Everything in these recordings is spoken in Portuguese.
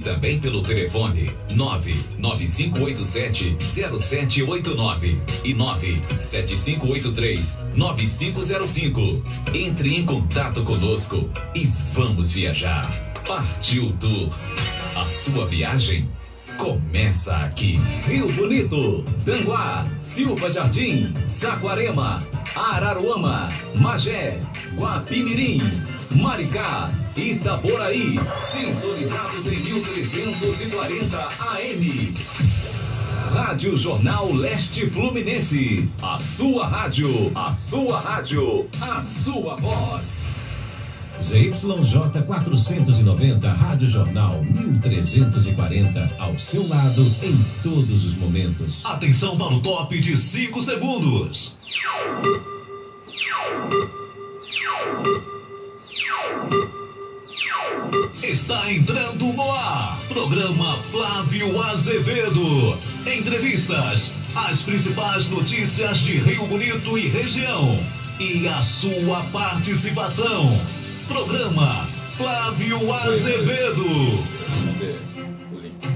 Também pelo telefone 99587-0789 e 97583-9505. Entre em contato conosco e vamos viajar. Partiu o Tour. A sua viagem começa aqui. Rio Bonito, Tanguá, Silva Jardim, Saquarema, Araruama, Magé, Guapimirim, Maricá, Itaboraí, sintonizados em 1340 AM. Rádio Jornal Leste Fluminense, a sua rádio, a sua rádio, a sua voz. ZYJ 490, Rádio Jornal 1340, ao seu lado em todos os momentos. Atenção para o top de 5 segundos. Está entrando no ar, programa Flávio Azevedo. Entrevistas, as principais notícias de Rio Bonito e região e a sua participação. Programa Flávio Azevedo. Vamos ver o link.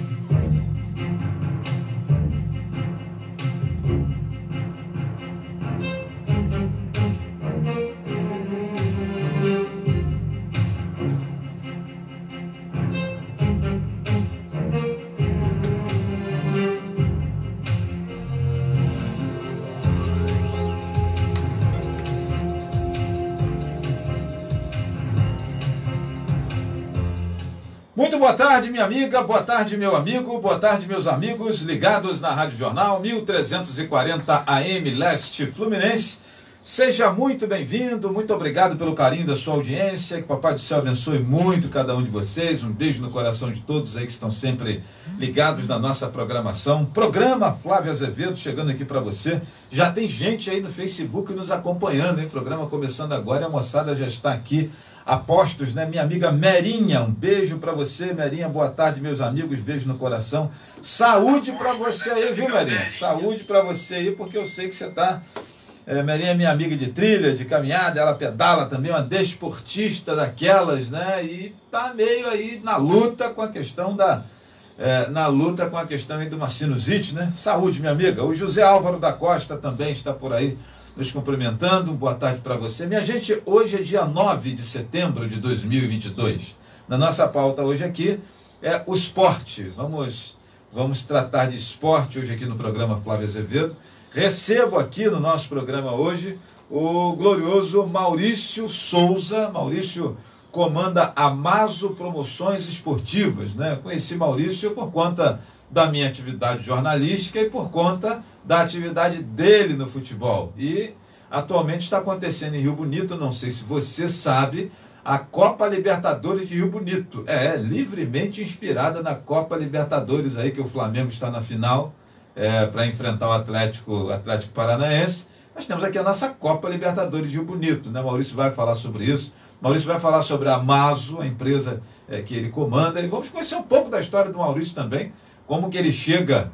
Muito boa tarde, minha amiga, boa tarde, meu amigo, boa tarde, meus amigos ligados na Rádio Jornal 1340 AM Leste Fluminense. Seja muito bem-vindo, muito obrigado pelo carinho da sua audiência, que o Papai do Céu abençoe muito cada um de vocês, um beijo no coração de todos aí que estão sempre ligados na nossa programação. Programa Flávio Azevedo chegando aqui para você. Já tem gente aí no Facebook nos acompanhando, hein? Programa começando agora e a moçada já está aqui apostos, né? Minha amiga Merinha, um beijo para você, Merinha, boa tarde, meus amigos, beijo no coração, saúde para você aí, viu, Merinha? Saúde para você aí, porque eu sei que você tá, Merinha é minha amiga de trilha, de caminhada, ela pedala também, uma desportista daquelas, né? E tá meio aí na luta com a questão aí de uma sinusite, né? Saúde, minha amiga. O José Álvaro da Costa também está por aí nos cumprimentando, boa tarde para você. Minha gente, hoje é dia 9 de setembro de 2022. Na nossa pauta hoje aqui é o esporte. Vamos tratar de esporte hoje aqui no programa Flávio Azevedo. Recebo aqui no nosso programa hoje o glorioso Maurício Souza. Maurício comanda a Maso Promoções Esportivas, né? Conheci Maurício por conta da minha atividade jornalística e por conta da atividade dele no futebol. E atualmente está acontecendo em Rio Bonito, não sei se você sabe, a Copa Libertadores de Rio Bonito. Livremente inspirada na Copa Libertadores aí, que o Flamengo está na final para enfrentar o Atlético Paranaense. Nós temos aqui a nossa Copa Libertadores de Rio Bonito, né? Maurício vai falar sobre isso. Maurício vai falar sobre a Maso, a empresa que ele comanda, e vamos conhecer um pouco da história do Maurício também, como que ele chega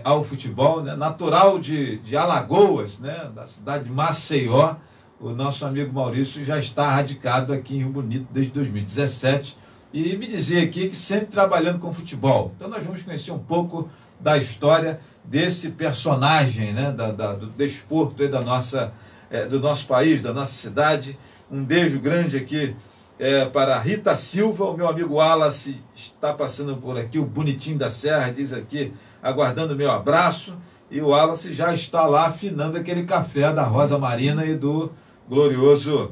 ao futebol, né? Natural de Alagoas, né? Da cidade de Maceió. O nosso amigo Maurício já está radicado aqui em Rio Bonito desde 2017 e me dizia aqui que sempre trabalhando com futebol. Então nós vamos conhecer um pouco da história desse personagem, né? Do desporto aí do nosso país, da nossa cidade. Um beijo grande aqui para Rita Silva, o meu amigo Wallace está passando por aqui, o Bonitinho da Serra, diz aqui, aguardando o meu abraço, e o Wallace já está lá afinando aquele café da Rosa Marina e do glorioso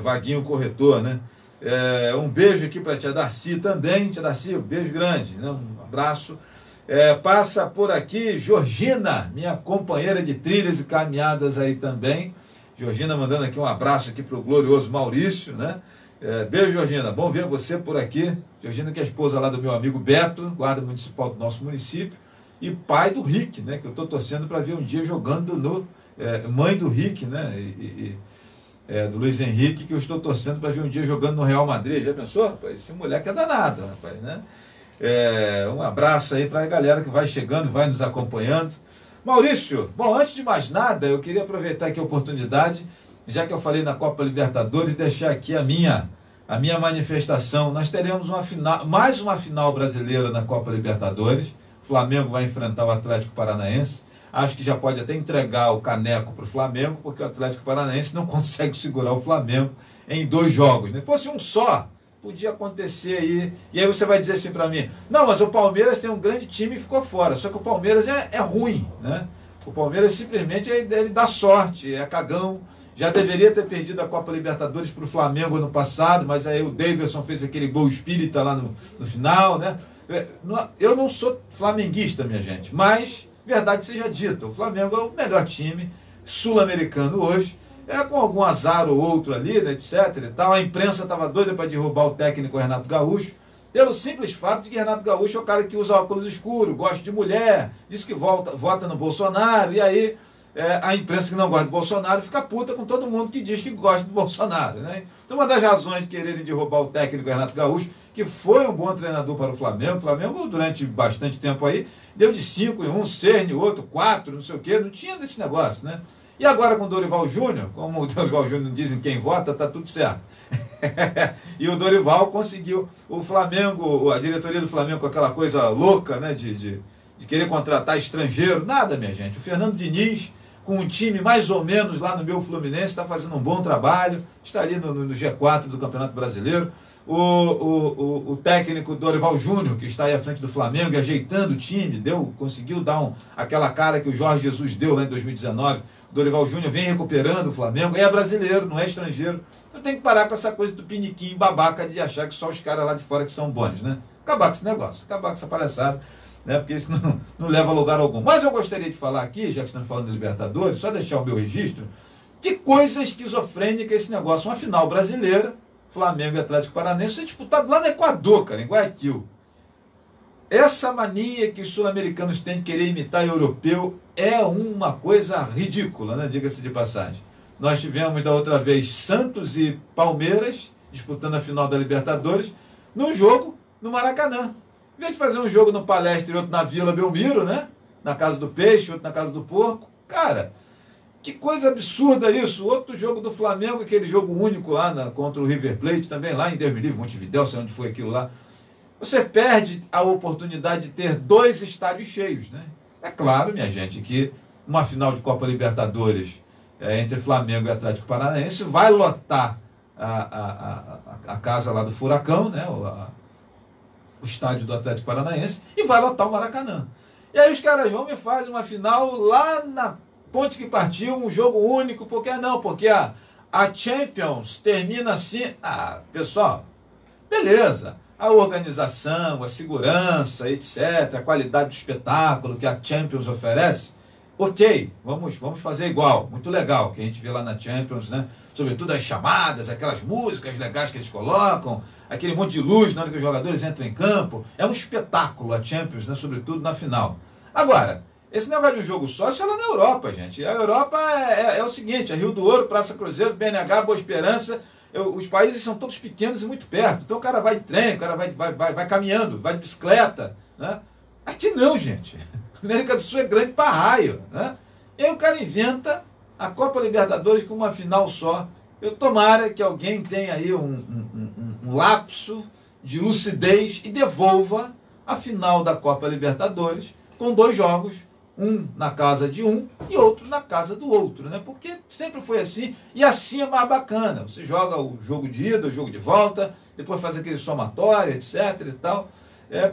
Vaguinho Corretor, né? Um beijo aqui para a tia Darcy também, tia Darcy, um beijo grande, né? Um abraço. Passa por aqui Georgina, minha companheira de trilhas e caminhadas aí também. Georgina mandando aqui um abraço aqui para o glorioso Maurício, né? Beijo, Georgina, bom ver você por aqui. Georgina, que é a esposa lá do meu amigo Beto, guarda municipal do nosso município, e pai do Rick, né? Que eu estou torcendo para ver um dia jogando no... mãe do Rick, né? Do Luiz Henrique, que eu estou torcendo para ver um dia jogando no Real Madrid. Já pensou, rapaz? Esse moleque é danado, rapaz, né? Um abraço aí para a galera que vai chegando, vai nos acompanhando. Maurício, bom, antes de mais nada, eu queria aproveitar aqui a oportunidade, já que eu falei na Copa Libertadores, deixar aqui a a minha manifestação, nós teremos mais uma final brasileira na Copa Libertadores. O Flamengo vai enfrentar o Atlético Paranaense. Acho que já pode até entregar o caneco para o Flamengo, porque o Atlético Paranaense não consegue segurar o Flamengo em 2 jogos. Se fosse um só, podia acontecer aí. E aí você vai dizer assim para mim, não, mas o Palmeiras tem um grande time e ficou fora. Só que o Palmeiras é ruim, né? O Palmeiras simplesmente ele dá sorte, é cagão. Já deveria ter perdido a Copa Libertadores para o Flamengo ano passado, mas aí o Davidson fez aquele gol espírita lá no final, né? Eu não sou flamenguista, minha gente, mas, verdade seja dita, o Flamengo é o melhor time sul-americano hoje, com algum azar ou outro ali, né, etc. e tal. A imprensa estava doida para derrubar o técnico Renato Gaúcho, pelo simples fato de que Renato Gaúcho é o cara que usa óculos escuros, gosta de mulher, diz que vota no Bolsonaro, e aí a imprensa que não gosta do Bolsonaro fica puta com todo mundo que diz que gosta do Bolsonaro, né? Então, uma das razões de quererem derrubar o técnico Renato Gaúcho, que foi um bom treinador para o Flamengo, durante bastante tempo aí, deu de 5 em um, 6 em outro, 4, não sei o quê, não tinha desse negócio, né? E agora com o Dorival Júnior, como o Dorival Júnior não dizem quem vota, tá tudo certo. E o Dorival conseguiu, o Flamengo, a diretoria do Flamengo com aquela coisa louca, né, de querer contratar estrangeiro, nada, minha gente. O Fernando Diniz, com um time mais ou menos lá no meu Fluminense, está fazendo um bom trabalho, está ali no G4 do Campeonato Brasileiro. O técnico Dorival Júnior, que está aí à frente do Flamengo, ajeitando o time, conseguiu dar aquela cara que o Jorge Jesus deu lá em 2019. O Dorival Júnior vem recuperando o Flamengo, é brasileiro, não é estrangeiro. Então tem que parar com essa coisa do piniquinho babaca de achar que só os caras lá de fora que são bons, né? Acabar com esse negócio, acabar com essa palhaçada, né? Porque isso não leva a lugar algum. Mas eu gostaria de falar aqui, já que estamos falando de Libertadores, só deixar o meu registro, que coisa esquizofrênica esse negócio. Uma final brasileira, Flamengo e Atlético Paranaense, ser disputado lá no Equador, cara, em Guayaquil. Essa mania que os sul-americanos têm de querer imitar o europeu é uma coisa ridícula, né? Diga-se de passagem. Nós tivemos da outra vez Santos e Palmeiras disputando a final da Libertadores num jogo no Maracanã. Em vez de fazer um jogo no Palestra e outro na Vila Belmiro, né? Na Casa do Peixe, outro na Casa do Porco. Cara, que coisa absurda isso. Outro jogo do Flamengo, aquele jogo único lá contra o River Plate, também lá em Deus me livre, Montevidéu, sei onde foi aquilo lá. Você perde a oportunidade de ter 2 estádios cheios, né? É claro, minha gente, que uma final de Copa Libertadores entre Flamengo e Atlético Paranaense vai lotar a casa lá do Furacão, né? O estádio do Atlético Paranaense, e vai lotar o Maracanã. E aí os caras vão e fazem uma final lá na Ponte que Partiu, um jogo único, porque porque a Champions termina assim. Pessoal, beleza. A organização, a segurança, etc., a qualidade do espetáculo que a Champions oferece, ok, vamos fazer igual, muito legal, que a gente vê lá na Champions, né? Sobretudo as chamadas, aquelas músicas legais que eles colocam, aquele monte de luz na hora que os jogadores entram em campo, é um espetáculo a Champions, né? Sobretudo na final. Agora, esse negócio de um jogo só, isso é lá na Europa, gente. A Europa é o seguinte, é Rio do Ouro, Praça Cruzeiro, BNH, Boa Esperança. Os países são todos pequenos e muito perto. Então o cara vai de trem, o cara vai caminhando, vai de bicicleta, né? Aqui não, gente. A América do Sul é grande para raio, né? E aí o cara inventa a Copa Libertadores com uma final só. Eu tomara que alguém tenha aí um lapso de lucidez e devolva a final da Copa Libertadores com 2 jogos, um na casa de um e outro na casa do outro, né? Porque sempre foi assim, e assim é mais bacana. Você joga o jogo de ida, o jogo de volta, depois faz aquele somatório, etc e tal.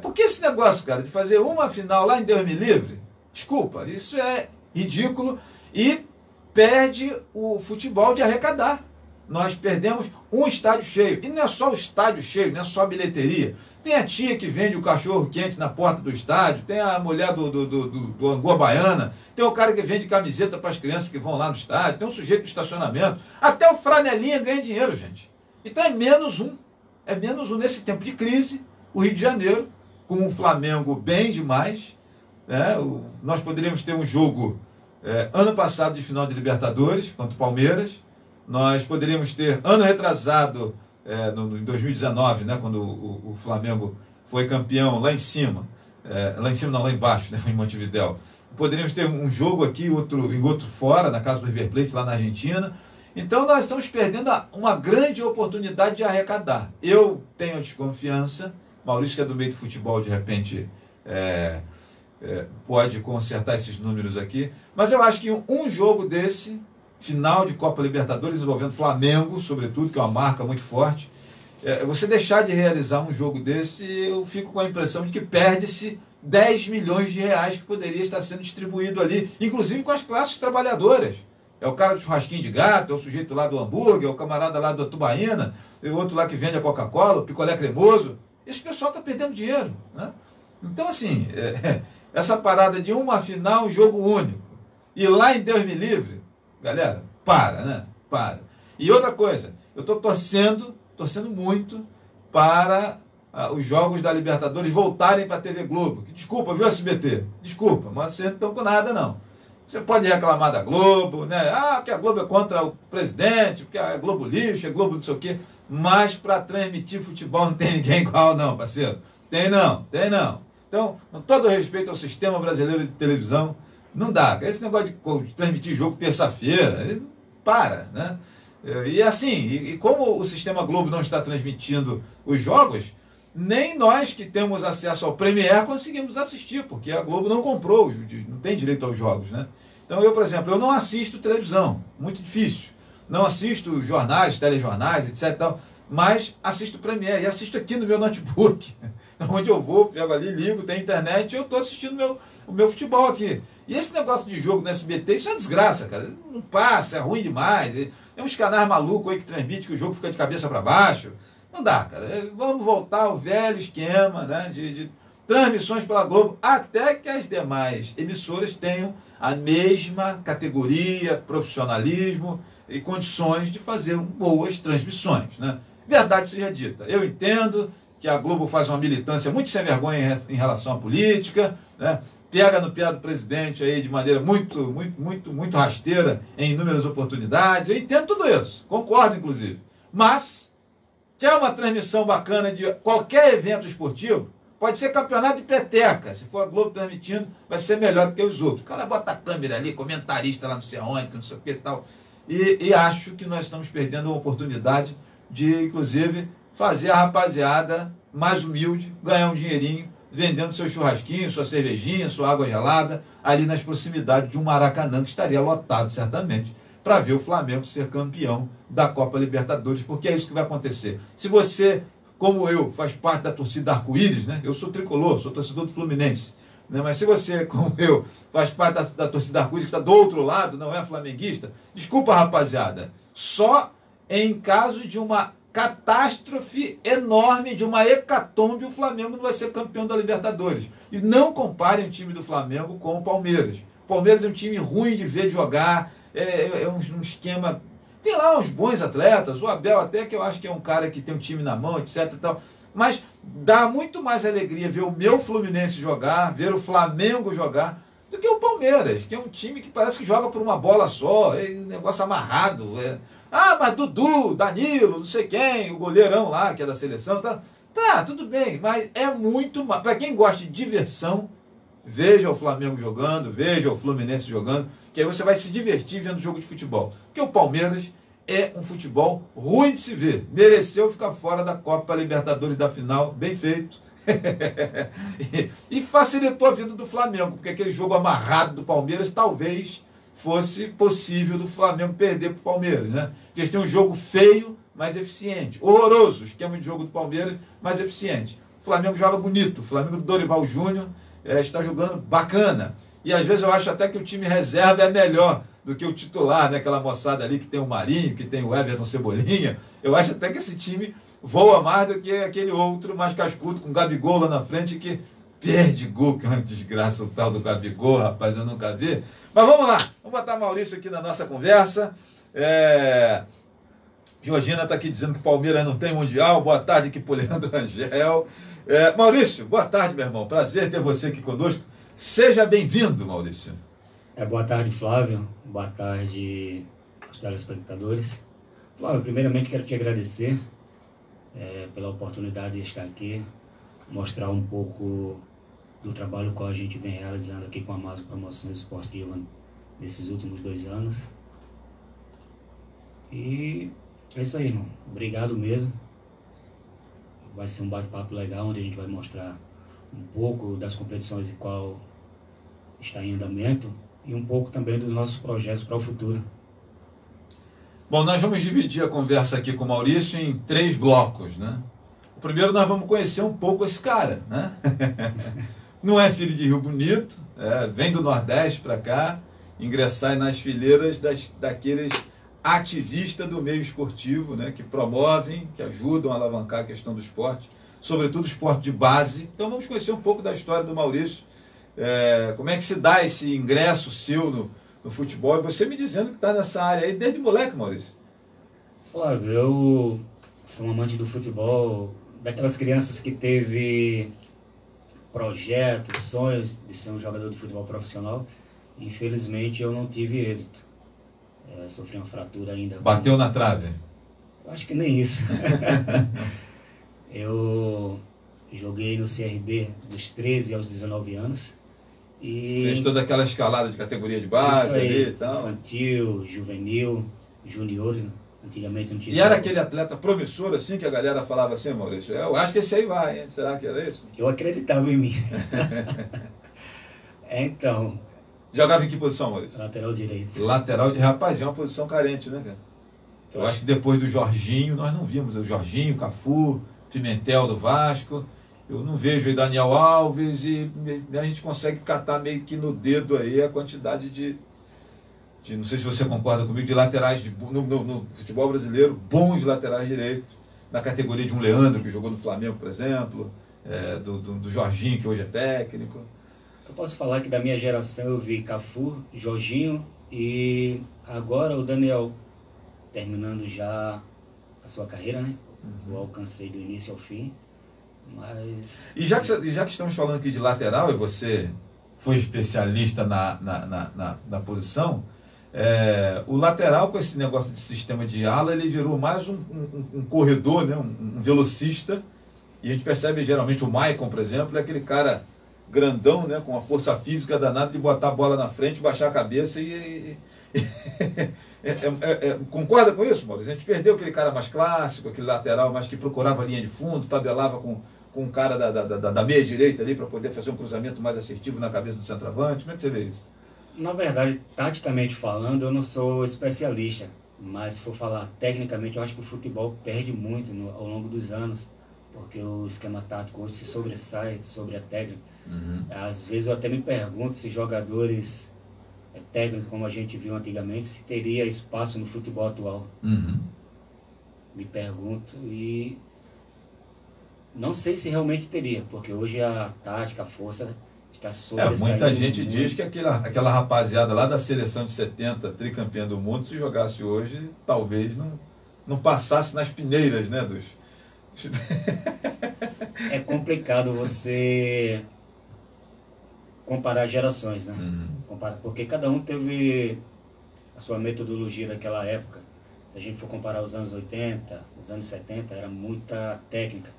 Porque esse negócio, cara, de fazer uma final lá em Deus me livre, desculpa, isso é ridículo e perde o futebol de arrecadar. Nós perdemos um estádio cheio. E não é só o estádio cheio, não é só a bilheteria. Tem a tia que vende o cachorro quente na porta do estádio, tem a mulher do Angola Baiana, tem o cara que vende camiseta para as crianças que vão lá no estádio, tem um sujeito do estacionamento, até o Franelinha ganha dinheiro, gente. Então é menos um. É menos um nesse tempo de crise, o Rio de Janeiro, com o Flamengo bem demais. Nós poderíamos ter um jogo ano passado de final de Libertadores contra o Palmeiras. Nós poderíamos ter ano retrasado, em 2019, né, quando o Flamengo foi campeão lá em cima. Lá em cima não, lá embaixo, né, em Montevidéu. Poderíamos ter um jogo aqui, outro fora, na casa do River Plate, lá na Argentina. Então nós estamos perdendo uma grande oportunidade de arrecadar. Eu tenho a desconfiança, Maurício, que é do meio do futebol, de repente pode consertar esses números aqui, mas eu acho que um jogo desse, final de Copa Libertadores, envolvendo Flamengo, sobretudo, que é uma marca muito forte, você deixar de realizar um jogo desse, eu fico com a impressão de que perde-se 10 milhões de reais que poderia estar sendo distribuído ali, inclusive com as classes trabalhadoras. É o cara do churrasquinho de gato, é o sujeito lá do hambúrguer, é o camarada lá da tubaína, é o outro lá que vende a Coca-Cola, o picolé cremoso. Esse pessoal está perdendo dinheiro, né? Então, assim, essa parada de uma final, um jogo único, e lá em Deus me livre, galera, para, né? Para. E outra coisa, eu estou torcendo muito para os jogos da Libertadores voltarem para a TV Globo. Desculpa, viu, SBT? Desculpa, mas vocês não estão com nada, não. Você pode reclamar da Globo, né? Porque a Globo é contra o presidente, porque a Globo lixo, a Globo não sei o quê. Mas para transmitir futebol não tem ninguém igual, não, parceiro. Tem não. Então, com todo respeito ao sistema brasileiro de televisão, não dá. Esse negócio de transmitir jogo terça-feira, para, né? E assim, e como o sistema Globo não está transmitindo os jogos, nem nós que temos acesso ao Premiere conseguimos assistir, porque a Globo não comprou, não tem direito aos jogos, né? Então eu, por exemplo, eu não assisto televisão, muito difícil. Não assisto jornais, telejornais, etc. Tal, mas assisto Premiere e assisto aqui no meu notebook. Onde eu vou, pego ali, ligo, tem internet e eu estou assistindo o meu futebol aqui. E esse negócio de jogo no SBT, isso é uma desgraça, cara. Não passa, é ruim demais. Tem uns canais malucos aí que transmitem que o jogo fica de cabeça para baixo. Não dá, cara. Vamos voltar ao velho esquema, né, de transmissões pela Globo, até que as demais emissoras tenham a mesma categoria, profissionalismo e condições de fazer boas transmissões, né? Verdade seja dita. Eu entendo que a Globo faz uma militância muito sem vergonha em relação à política, né? Pega no pé do presidente aí de maneira muito rasteira em inúmeras oportunidades. Eu entendo tudo isso, concordo inclusive. Mas quer uma transmissão bacana de qualquer evento esportivo, pode ser campeonato de peteca. Se for a Globo transmitindo, vai ser melhor do que os outros. O cara bota a câmera ali, comentarista lá não sei aonde, que não sei o que e tal. E acho que nós estamos perdendo a oportunidade de, inclusive, fazer a rapaziada mais humilde ganhar um dinheirinho vendendo seu churrasquinho, sua cervejinha, sua água gelada, ali nas proximidades de um Maracanã, que estaria lotado, certamente, para ver o Flamengo ser campeão da Copa Libertadores, porque é isso que vai acontecer. Se você, como eu, faz parte da torcida arco-íris, né? Eu sou tricolor, sou torcedor do Fluminense, né? Mas se você, como eu, faz parte da torcida arco-íris, que está do outro lado, não é flamenguista, desculpa, rapaziada, só em caso de uma catástrofe enorme, de uma hecatombe, o Flamengo não vai ser campeão da Libertadores. E não comparem o time do Flamengo com o Palmeiras. O Palmeiras é um time ruim de ver jogar, é um esquema... Tem lá uns bons atletas, o Abel até, que eu acho que é um cara que tem um time na mão, etc. E tal, mas dá muito mais alegria ver o meu Fluminense jogar, ver o Flamengo jogar, do que o Palmeiras, que é um time que parece que joga por uma bola só, é um negócio amarrado. Mas Dudu, Danilo, não sei quem, o goleirão lá, que é da seleção, tá, tudo bem, mas é muito... Para quem gosta de diversão, veja o Flamengo jogando, veja o Fluminense jogando, que aí você vai se divertir vendo jogo de futebol. Porque o Palmeiras é um futebol ruim de se ver. Mereceu ficar fora da Copa Libertadores da final, bem feito. E facilitou a vida do Flamengo, porque aquele jogo amarrado do Palmeiras talvez fosse possível do Flamengo perder para o Palmeiras, né? Porque eles têm um jogo feio, mas eficiente. Horroroso o esquema de jogo do Palmeiras, mas eficiente. O Flamengo joga bonito. O Flamengo do Dorival Júnior está jogando bacana. E às vezes eu acho até que o time reserva é melhor do que o titular, né? Aquela moçada ali que tem o Marinho, que tem o Everton Cebolinha. Eu acho até que esse time voa mais do que aquele outro mais cascudo, com o Gabigol lá na frente, que perde gol, que é uma desgraça o tal do Gabigol, rapaz, eu nunca vi. Mas vamos lá, vamos botar Maurício aqui na nossa conversa. Georgina está aqui dizendo que o Palmeiras não tem Mundial. Boa tarde aqui pro Leandro Angel. Maurício, boa tarde, meu irmão. Prazer ter você aqui conosco. Seja bem-vindo, Maurício. Boa tarde, Flávio. Boa tarde aos telespectadores. Flávio, primeiramente quero te agradecer pela oportunidade de estar aqui, mostrar um pouco do trabalho que a gente vem realizando aqui com a Maso Promoções Esportivas nesses últimos 2 anos. E é isso aí, irmão. Obrigado mesmo. Vai ser um bate-papo legal, onde a gente vai mostrar um pouco das competições em qual está em andamento e um pouco também dos nossos projetos para o futuro. Bom, nós vamos dividir a conversa aqui com o Maurício em 3 blocos, né? O primeiro, nós vamos conhecer um pouco esse cara, né? Não é filho de Rio Bonito, vem do Nordeste para cá, ingressar nas fileiras daqueles ativistas do meio esportivo, né? Que promovem, que ajudam a alavancar a questão do esporte, sobretudo o esporte de base. Então vamos conhecer um pouco da história do Maurício, como é que se dá esse ingresso seu no futebol, e você me dizendo que está nessa área aí desde moleque, Maurício. Flávio, eu sou um amante do futebol, daquelas crianças que teve projetos, sonhos de ser um jogador de futebol profissional. Infelizmente eu não tive êxito. Sofri uma fratura ainda. Bateu na trave? Eu acho que nem isso. Eu joguei no CRB dos 13 aos 19 anos. E fez toda aquela escalada de categoria de base aí, ali e tal. Infantil, juvenil, juniores, né? Antigamente não tinha. E era aquele atleta promissor assim que a galera falava assim, Maurício, eu acho que esse aí vai, hein? Será que era isso? Eu acreditava em mim. Então. Jogava em que posição, Maurício? Lateral direito. Lateral de rapaz, é uma posição carente, né, cara? Eu acho que depois do Jorginho, nós não vimos o Jorginho, Cafu, Pimentel do Vasco. Eu não vejo aí Daniel Alves, e a gente consegue catar meio que no dedo aí a quantidade de não sei se você concorda comigo, de laterais no futebol brasileiro, bons laterais direitos, na categoria de um Leandro, que jogou no Flamengo, por exemplo, do Jorginho, que hoje é técnico. Eu posso falar que da minha geração eu vi Cafu, Jorginho e agora o Daniel, terminando já a sua carreira, né? Eu alcancei do início ao fim. Mas... E já que estamos falando aqui de lateral, e você foi especialista na posição, o lateral, com esse negócio de sistema de ala, ele virou mais um corredor, né? Um velocista. E a gente percebe geralmente o Maicon, por exemplo, é aquele cara grandão, né? Com uma força física danada de botar a bola na frente, baixar a cabeça concorda com isso, Maurício? A gente perdeu aquele cara mais clássico, aquele lateral mais que procurava a linha de fundo, tabelava com um cara da meia direita ali para poder fazer um cruzamento mais assertivo na cabeça do centroavante. Como é que você vê isso? Na verdade, taticamente falando, eu não sou especialista, mas se for falar tecnicamente, eu acho que o futebol perde muito ao longo dos anos, porque o esquema tático hoje se sobressai sobre a técnica. Às vezes eu até me pergunto se jogadores técnicos, como a gente viu antigamente, se teria espaço no futebol atual. Me pergunto e não sei se realmente teria, porque hoje a tática, a força está sobressaindo. Muita gente diz que aquela rapaziada lá da seleção de 70, tricampeã do mundo, se jogasse hoje, talvez não passasse nas peneiras, né, É complicado você comparar gerações, né? Porque cada um teve a sua metodologia daquela época. Se a gente for comparar os anos 80, os anos 70, era muita técnica.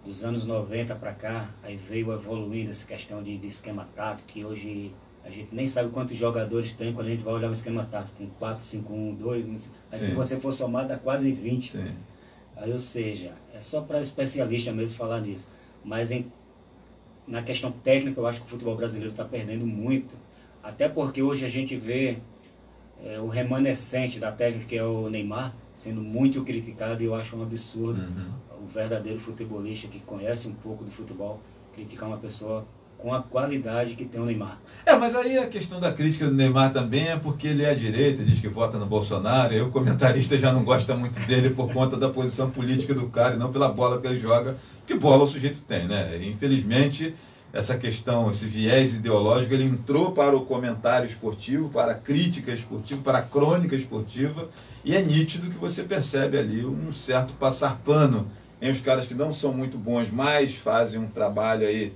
Dos anos 90 para cá, aí veio evoluindo essa questão de esquema tático, que hoje a gente nem sabe quantos jogadores tem quando a gente vai olhar o esquema tático, com 4, 5, 1, 2, mas se você for somar, dá quase 20. Sim. Aí, ou seja, é só para especialista mesmo falar nisso. Mas na questão técnica, eu acho que o futebol brasileiro está perdendo muito. Até porque hoje a gente vê o remanescente da técnica, que é o Neymar, sendo muito criticado, e eu acho um absurdo o verdadeiro futebolista que conhece um pouco do futebol criticar uma pessoa com a qualidade que tem o Neymar. Mas aí a questão da crítica do Neymar também é porque ele é à direita, diz que vota no Bolsonaro, e o comentarista já não gosta muito dele por conta da posição política do cara, e não pela bola que ele joga, porque bola o sujeito tem, né? Infelizmente, essa questão, esse viés ideológico, ele entrou para o comentário esportivo, para a crítica esportiva, para a crônica esportiva, e é nítido que você percebe ali um certo passar pano em os caras que não são muito bons, mas fazem um trabalho aí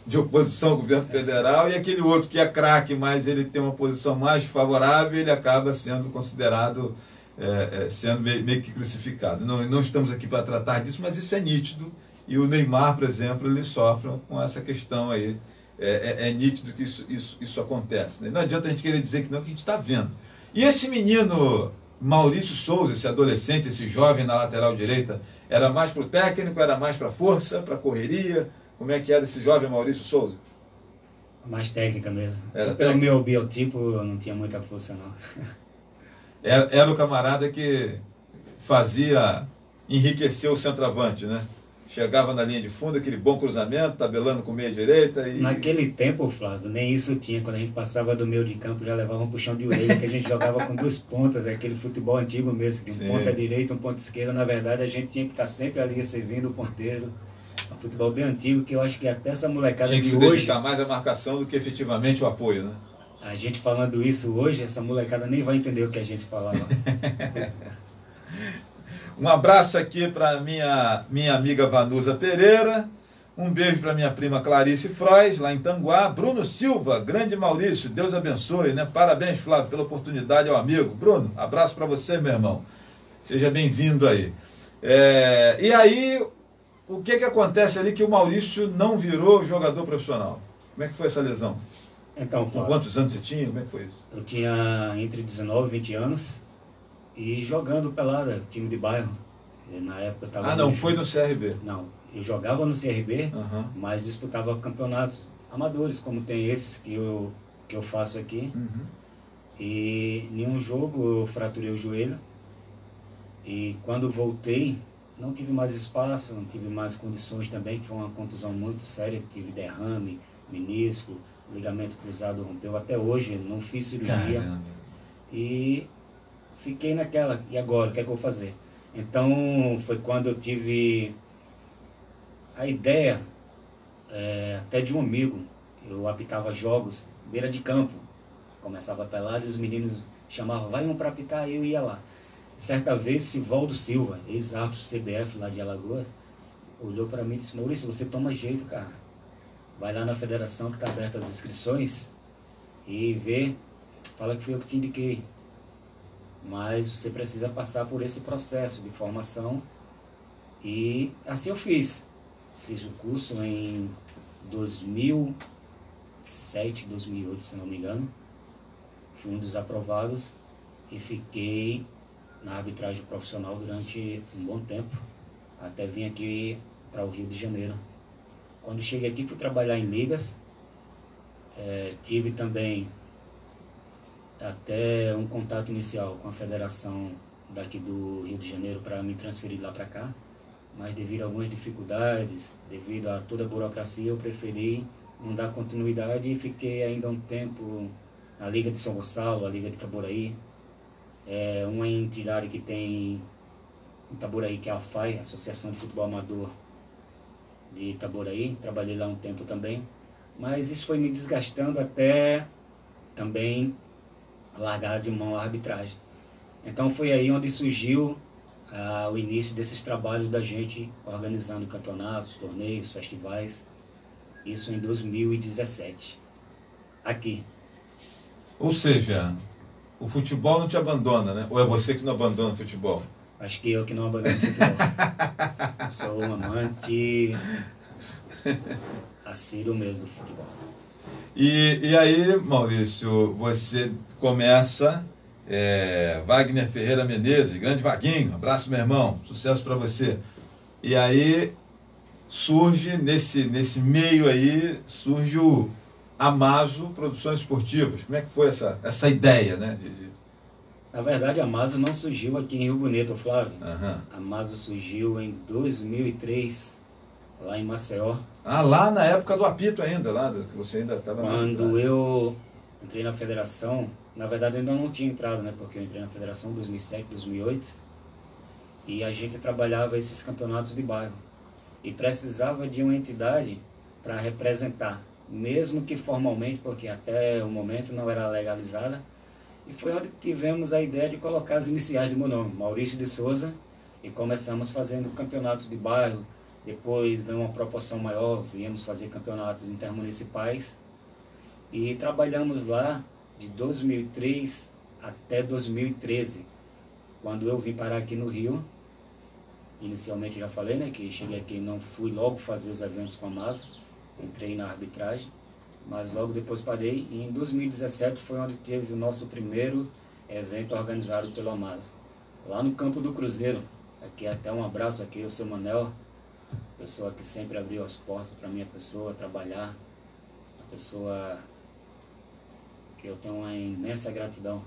de oposição ao governo federal, e aquele outro que é craque, mas ele tem uma posição mais favorável, ele acaba sendo considerado, sendo meio que crucificado. Não estamos aqui para tratar disso, mas isso é nítido, e o Neymar, por exemplo, ele sofre com essa questão aí. É nítido que isso acontece, né? Não adianta a gente querer dizer que não, que a gente está vendo. E esse menino Maurício Souza, esse adolescente, esse jovem na lateral direita, era mais para o técnico, era mais para força, para correria? Como é que era esse jovem Maurício Souza? Mais técnica mesmo. Era Pelo técnica? meu biotipo, eu não tinha muita força, não. Era o camarada que fazia enriquecer o centroavante, né? Chegava na linha de fundo, aquele bom cruzamento, tabelando com meia direita e... Naquele tempo, Flávio, nem isso tinha. Quando a gente passava do meio de campo, já levava um puxão de orelha, que a gente jogava com duas pontas, aquele futebol antigo mesmo, que um ponta direita, um ponta esquerda. Na verdade, a gente tinha que estar sempre ali servindo o ponteiro. Um futebol bem antigo, que eu acho que até essa molecada tinha que de se hoje... dedicar mais à marcação do que efetivamente o apoio, né? A gente falando isso hoje, essa molecada nem vai entender o que a gente falava. Um abraço aqui para minha amiga Vanusa Pereira. Um beijo para minha prima Clarice Frois, lá em Tanguá. Bruno Silva, grande Maurício, Deus abençoe, né? Parabéns, Flávio, pela oportunidade ao amigo. Bruno, abraço para você, meu irmão. Seja bem-vindo aí. E aí, o que acontece ali que o Maurício não virou jogador profissional? Como é que foi essa lesão? Então, Com Flávio, quantos anos você tinha? Como é que foi isso? eu tinha entre 19 e 20 anos e jogando pelada, time de bairro. E na época eu tava não foi no CRB? Não, eu jogava no CRB, Uhum. mas disputava campeonatos amadores, como tem esses que eu faço aqui. Uhum. E em um jogo eu fraturei o joelho. E quando voltei, não tive mais espaço, não tive mais condições também, que foi uma contusão muito séria, tive derrame, menisco, ligamento cruzado rompeu. Até hoje não fiz cirurgia. Caramba. E fiquei naquela, e agora, o que é que eu vou fazer? Então foi quando eu tive a ideia, até de um amigo. Eu apitava jogos, beira de campo, começava a pelar e os meninos chamavam, vai um para apitar, eu ia lá. Certa vez, Sivaldo Silva, ex-árbitro CBF lá de Alagoas, olhou para mim e disse, Maurício, você toma jeito, cara. Vai lá na federação que está aberta as inscrições e vê, fala que fui eu que te indiquei. Mas você precisa passar por esse processo de formação. E assim eu fiz. Fiz o curso em 2007, 2008, se não me engano. Fui um dos aprovados e fiquei na arbitragem profissional durante um bom tempo, até vim aqui para o Rio de Janeiro. Quando cheguei aqui, fui trabalhar em ligas. Tive também até um contato inicial com a federação daqui do Rio de Janeiro para me transferir lá para cá, mas devido a algumas dificuldades, devido a toda a burocracia, eu preferi não dar continuidade e fiquei ainda um tempo na Liga de São Gonçalo, a Liga de Itaboraí, uma entidade que tem em Itaboraí, que é a AFAI, Associação de Futebol Amador de Itaboraí. Trabalhei lá um tempo também, mas isso foi me desgastando até também largar de mão a arbitragem. Então foi aí onde surgiu o início desses trabalhos da gente organizando campeonatos, torneios, festivais, isso em 2017, aqui. Ou seja, o futebol não te abandona, né? Ou é você que não abandona o futebol? Acho que eu que não abandono o futebol. Sou um amante assíduo mesmo do futebol. E aí, Maurício, você começa, Wagner Ferreira Menezes, grande Vaguinho, abraço, meu irmão, sucesso para você. E aí surge, nesse meio aí, surge o Amazo Produções Esportivas. Como é que foi essa ideia, né? Na verdade, a Amazo não surgiu aqui em Rio Bonito, Flávio. Uhum. A Amazo surgiu em 2003, lá em Maceió. Lá na época do apito ainda, lá que você ainda estava... Quando eu entrei na federação, na verdade eu ainda não tinha entrado, né? Porque eu entrei na federação em 2007, 2008. E a gente trabalhava esses campeonatos de bairro. E precisava de uma entidade para representar, mesmo que formalmente, porque até o momento não era legalizada. E foi onde tivemos a ideia de colocar as iniciais do meu nome, Maurício de Souza, e começamos fazendo campeonatos de bairro. Depois ganhou uma proporção maior, viemos fazer campeonatos intermunicipais e trabalhamos lá de 2003 até 2013, quando eu vim parar aqui no Rio. Inicialmente já falei, né, que cheguei aqui, não fui logo fazer os eventos com a Amazo, entrei na arbitragem, mas logo depois parei, e em 2017 foi onde teve o nosso primeiro evento organizado pelo Amazo, lá no campo do Cruzeiro. Aqui até um abraço aqui ao seu Manel, pessoa que sempre abriu as portas para minha pessoa trabalhar, uma pessoa que eu tenho uma imensa gratidão.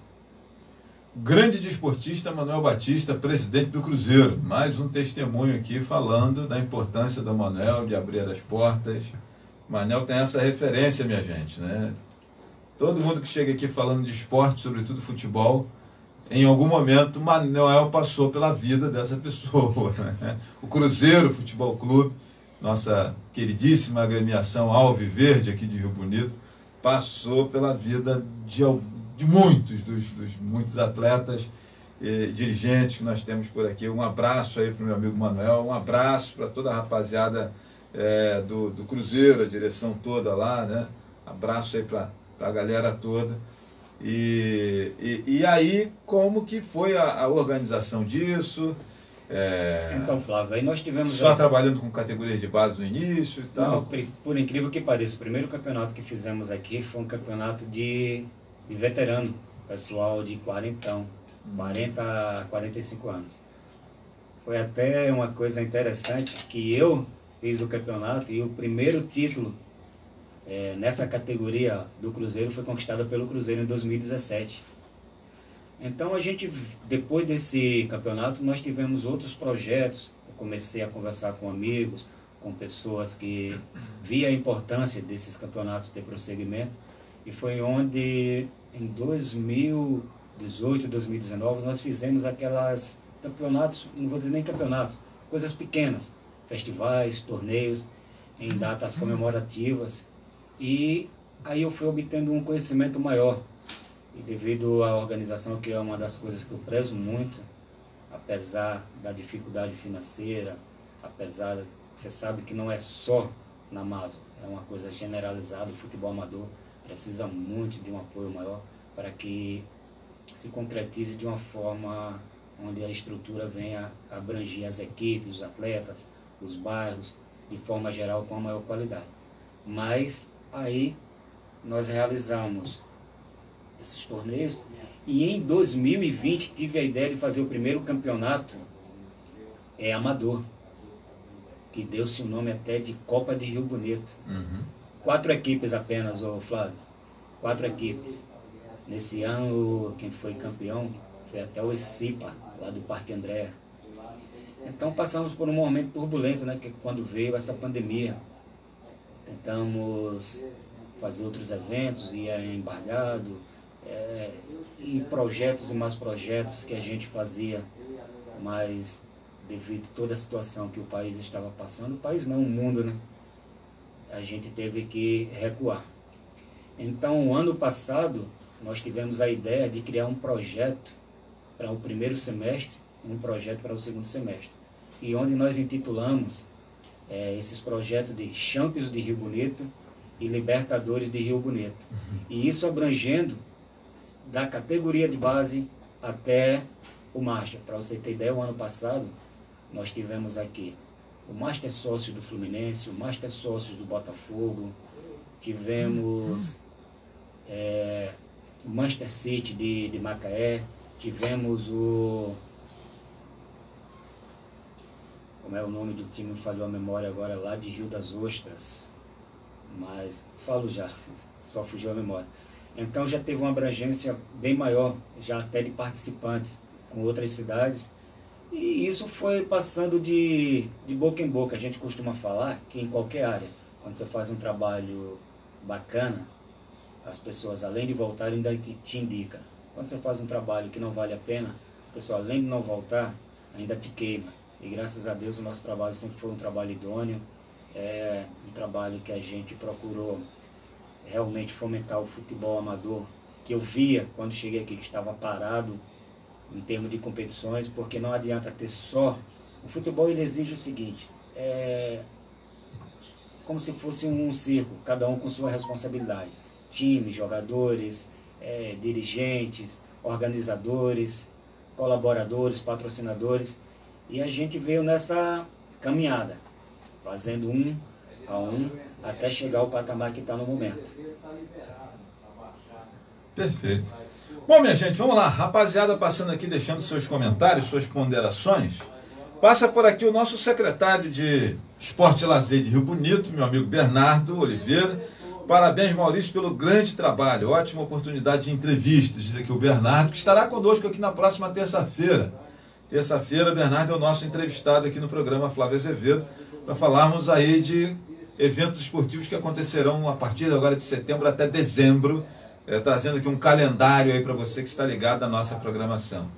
Grande desportista Manuel Batista, presidente do Cruzeiro. Mais um testemunho aqui falando da importância do Manuel de abrir as portas. Manuel tem essa referência, minha gente, né? Todo mundo que chega aqui falando de esporte, sobretudo futebol, em algum momento Manuel passou pela vida dessa pessoa. Né? O Cruzeiro Futebol Clube, nossa queridíssima agremiação Alviverde aqui de Rio Bonito, passou pela vida de muitos, muitos atletas e dirigentes que nós temos por aqui. Um abraço aí para o meu amigo Manuel, um abraço para toda a rapaziada do Cruzeiro, a direção toda lá, né? Abraço aí para a galera toda. E aí, como que foi a organização disso? Então, Flávio, aí nós tivemos... Só trabalhando com categorias de base no início e tal? Não, por incrível que pareça, o primeiro campeonato que fizemos aqui foi um campeonato de veterano, pessoal de 40 a 45 anos. Foi até uma coisa interessante que eu fiz o campeonato e o primeiro título nessa categoria do Cruzeiro foi conquistado pelo Cruzeiro em 2017. Então a gente, depois desse campeonato, nós tivemos outros projetos. Eu comecei a conversar com amigos, com pessoas que via a importância desses campeonatos ter prosseguimento. E foi onde, em 2018, 2019, nós fizemos aquelas campeonatos, não vou dizer nem campeonatos, coisas pequenas, festivais, torneios, em datas comemorativas. E aí eu fui obtendo um conhecimento maior. E devido à organização, que é uma das coisas que eu prezo muito, apesar da dificuldade financeira, apesar, você sabe que não é só na Amazo, é uma coisa generalizada, o futebol amador precisa muito de um apoio maior para que se concretize de uma forma onde a estrutura venha abranger as equipes, os atletas, os bairros, de forma geral, com a maior qualidade. Mas aí nós realizamos esses torneios e em 2020 tive a ideia de fazer o primeiro campeonato amador, que deu-se o nome até de Copa de Rio Bonito. 4 equipes apenas, Flávio, 4 equipes. Nesse ano quem foi campeão foi até o Ecipa, lá do Parque André. Então passamos por um momento turbulento, né, que quando veio essa pandemia. Tentamos fazer outros eventos, ia embargado, e projetos e mais projetos que a gente fazia, mas devido a toda a situação que o país estava passando, o país não, o mundo, né? A gente teve que recuar. Então, ano passado, nós tivemos a ideia de criar um projeto para o primeiro semestre e um projeto para o segundo semestre. E onde nós intitulamos esses projetos de Champions de Rio Bonito e Libertadores de Rio Bonito. E isso abrangendo da categoria de base até o Master. Para você ter ideia, o ano passado nós tivemos aqui o Master Sócio do Fluminense, o Master Sócio do Botafogo, tivemos o Manchester City de Macaé, tivemos o... Como é o nome do time, falhou a memória agora, lá de Rio das Ostras, mas falo já, só fugiu a memória. Então já teve uma abrangência bem maior, já até de participantes com outras cidades, e isso foi passando de boca em boca. A gente costuma falar que em qualquer área, quando você faz um trabalho bacana, as pessoas, além de voltarem, ainda te indicam. Quando você faz um trabalho que não vale a pena, o pessoal, além de não voltar, ainda te queima. E graças a Deus o nosso trabalho sempre foi um trabalho idôneo, um trabalho que a gente procurou realmente fomentar o futebol amador, que eu via quando cheguei aqui que estava parado em termos de competições, porque não adianta ter só... O futebol, ele exige o seguinte, como se fosse um circo, cada um com sua responsabilidade. Time, jogadores, dirigentes, organizadores, colaboradores, patrocinadores. E a gente veio nessa caminhada, fazendo um a um, até chegar ao patamar que está no momento. Perfeito. Bom, minha gente, vamos lá. Rapaziada, passando aqui, deixando seus comentários, suas ponderações. Passa por aqui o nosso secretário de Esporte e Lazer de Rio Bonito, meu amigo Bernardo Oliveira. Parabéns, Maurício, pelo grande trabalho. Ótima oportunidade de entrevistas, diz aqui o Bernardo, que estará conosco aqui na próxima terça-feira. Terça-feira, Bernardo é o nosso entrevistado aqui no programa Flávio Azevedo, para falarmos aí de eventos esportivos que acontecerão a partir agora de setembro até dezembro, trazendo aqui um calendário aí para você que está ligado à nossa programação.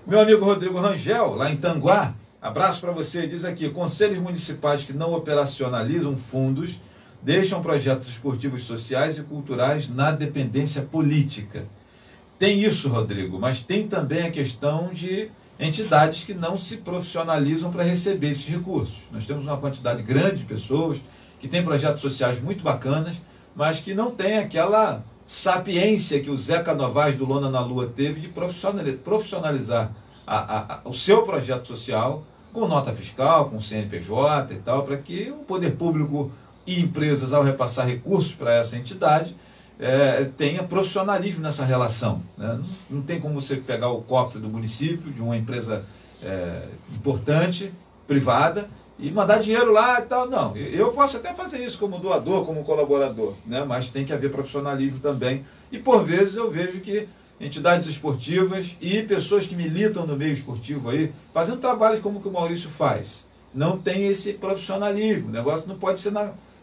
Meu amigo Rodrigo Rangel, lá em Tanguá, abraço para você, diz aqui, conselhos municipais que não operacionalizam fundos deixam projetos esportivos sociais e culturais na dependência política. Tem isso, Rodrigo, mas tem também a questão de entidades que não se profissionalizam para receber esses recursos. Nós temos uma quantidade grande de pessoas que têm projetos sociais muito bacanas, mas que não têm aquela sapiência que o Zeca Novaes do Lona na Lua teve de profissionalizar o seu projeto social com nota fiscal, com CNPJ e tal, para que o poder público e empresas, ao repassar recursos para essa entidade, tenha profissionalismo nessa relação, né? Não tem como você pegar o cofre do município, de uma empresa importante, privada, e mandar dinheiro lá e tal. Não, eu posso até fazer isso como doador, como colaborador, né? Mas tem que haver profissionalismo também. E por vezes eu vejo que entidades esportivas e pessoas que militam no meio esportivo aí, fazendo trabalhos como o que o Maurício faz, não tem esse profissionalismo. O negócio não pode ser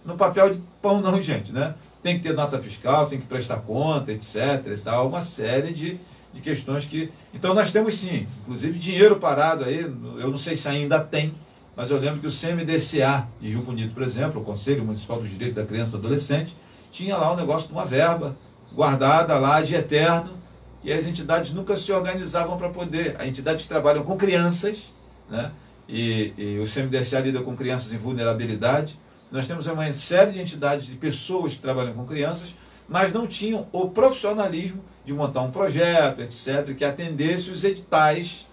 no papel de pão não, gente, né? Tem que ter nota fiscal, tem que prestar conta, etc. e tal, uma série de questões que... Então nós temos sim, inclusive dinheiro parado aí, eu não sei se ainda tem, mas eu lembro que o CMDCA de Rio Bonito, por exemplo, o Conselho Municipal dos Direitos da Criança e do Adolescente, tinha lá um negócio de uma verba guardada lá de eterno, e as entidades nunca se organizavam para poder... As entidades que trabalham com crianças, né? E o CMDCA lida com crianças em vulnerabilidade. Nós temos uma série de entidades, de pessoas que trabalham com crianças, mas não tinham o profissionalismo de montar um projeto, etc., que atendesse os editais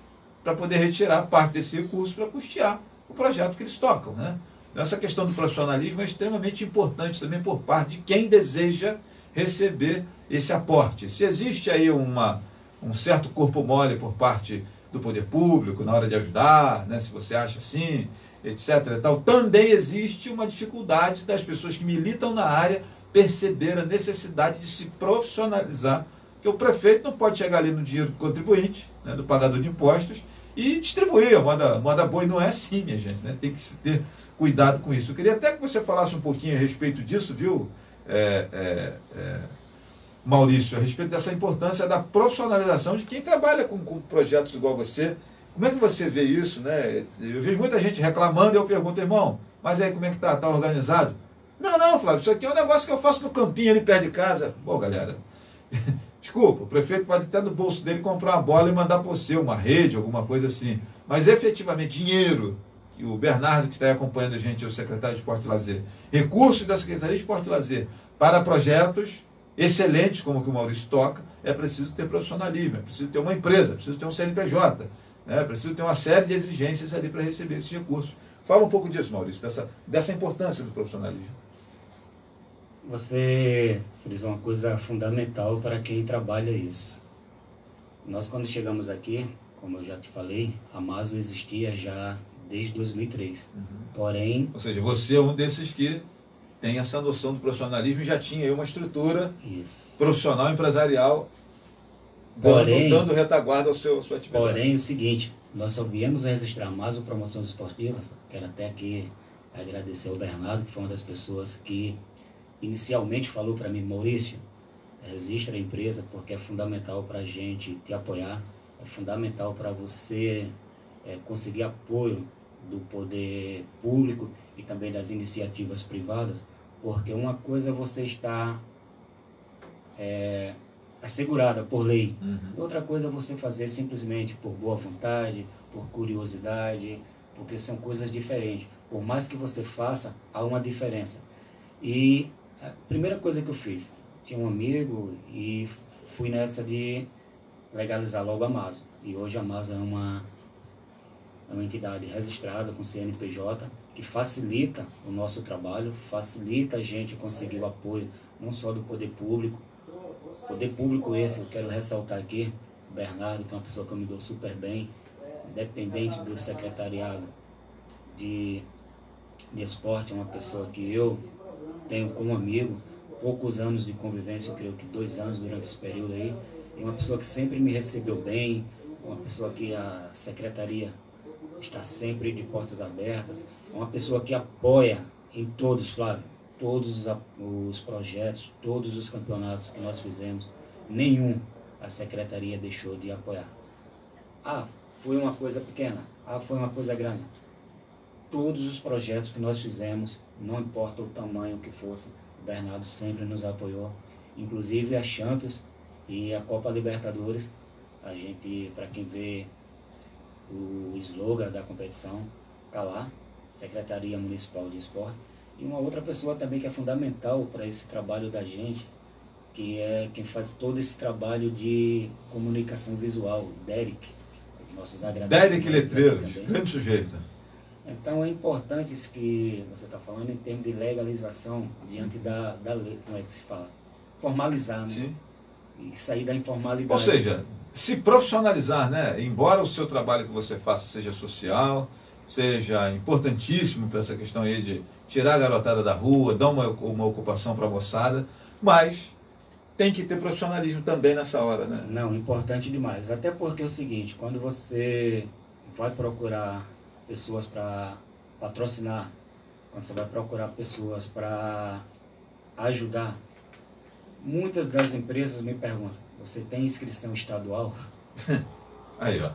para poder retirar parte desse recurso para custear o projeto que eles tocam, né? Então, essa questão do profissionalismo é extremamente importante também por parte de quem deseja receber esse aporte. Se existe aí um certo corpo mole por parte do poder público na hora de ajudar, né, se você acha assim, etc. e tal, também existe uma dificuldade das pessoas que militam na área perceber a necessidade de se profissionalizar, porque o prefeito não pode chegar ali no dinheiro do contribuinte, né, do pagador de impostos, e distribuir. A moda boa não é assim, minha gente, né? Tem que se ter cuidado com isso. Eu queria até que você falasse um pouquinho a respeito disso, viu, Maurício, a respeito dessa importância da profissionalização de quem trabalha com projetos igual você. Como é que você vê isso, né? Eu vejo muita gente reclamando e eu pergunto, irmão, mas aí como é que tá? Tá organizado? Não, Flávio, isso aqui é um negócio que eu faço no campinho ali perto de casa. Bom, galera, desculpa, o prefeito pode até do bolso dele comprar uma bola e mandar para você, uma rede, alguma coisa assim. Mas efetivamente, dinheiro, e o Bernardo que está aí acompanhando a gente, é o secretário de Esporte e Lazer, recursos da Secretaria de Esporte e Lazer para projetos excelentes como o que o Maurício toca, é preciso ter profissionalismo, é preciso ter uma empresa, é preciso ter um CNPJ, né? É preciso ter uma série de exigências ali para receber esses recursos. Fala um pouco disso, Maurício, dessa importância do profissionalismo. Você frisou uma coisa fundamental para quem trabalha isso. Nós, quando chegamos aqui, como eu já te falei, a MASO existia já desde 2003. Porém... Ou seja, você é um desses que tem essa noção do profissionalismo e já tinha aí uma estrutura profissional, empresarial, dando retaguarda à sua atividade. Porém, é o seguinte, nós só viemos a registrar a MASO Promoções Esportivas. Quero até aqui agradecer ao Bernardo, que foi uma das pessoas que inicialmente falou para mim, Maurício, registra a empresa porque é fundamental para a gente te apoiar, é fundamental para você conseguir apoio do poder público e também das iniciativas privadas, porque uma coisa é você estar assegurada por lei, outra coisa é você fazer simplesmente por boa vontade, por curiosidade, porque são coisas diferentes. Por mais que você faça, há uma diferença. E a primeira coisa que eu fiz, tinha um amigo e fui nessa de legalizar logo a MASO. E hoje a MASO é uma entidade registrada com CNPJ, que facilita o nosso trabalho, facilita a gente conseguir o apoio, não só do poder público, Poder público esse, eu quero ressaltar aqui, o Bernardo, que é uma pessoa que eu me dou super bem, independente do secretariado de esporte, é uma pessoa que eu tenho como amigo, poucos anos de convivência, eu creio que 2 anos durante esse período aí, e uma pessoa que sempre me recebeu bem, uma pessoa que a secretaria está sempre de portas abertas, uma pessoa que apoia em todos, Flávio, todos os projetos, todos os campeonatos que nós fizemos, nenhum a secretaria deixou de apoiar. Ah, foi uma coisa pequena, foi uma coisa grande. Todos os projetos que nós fizemos, não importa o tamanho que fosse, o Bernardo sempre nos apoiou, inclusive a Champions e a Copa Libertadores. A gente, para quem vê o slogan da competição, está lá, Secretaria Municipal de Esporte. E uma outra pessoa também que é fundamental para esse trabalho da gente, que é quem faz todo esse trabalho de comunicação visual, Derek. Nossos agradecimentos. Derek Letreiros, grande sujeito. Então é importante isso que você está falando em termos de legalização diante da lei, como é que se fala? Formalizar, né? Sim. E sair da informalidade. Ou seja, se profissionalizar, né? Embora o seu trabalho que você faça seja social, seja importantíssimo para essa questão aí de tirar a garotada da rua, dar uma ocupação para a moçada, mas tem que ter profissionalismo também nessa hora, né? Não, importante demais. Até porque é o seguinte, quando você vai procurar pessoas para patrocinar, quando você vai procurar pessoas para ajudar, muitas das empresas me perguntam, você tem inscrição estadual? Aí, ó.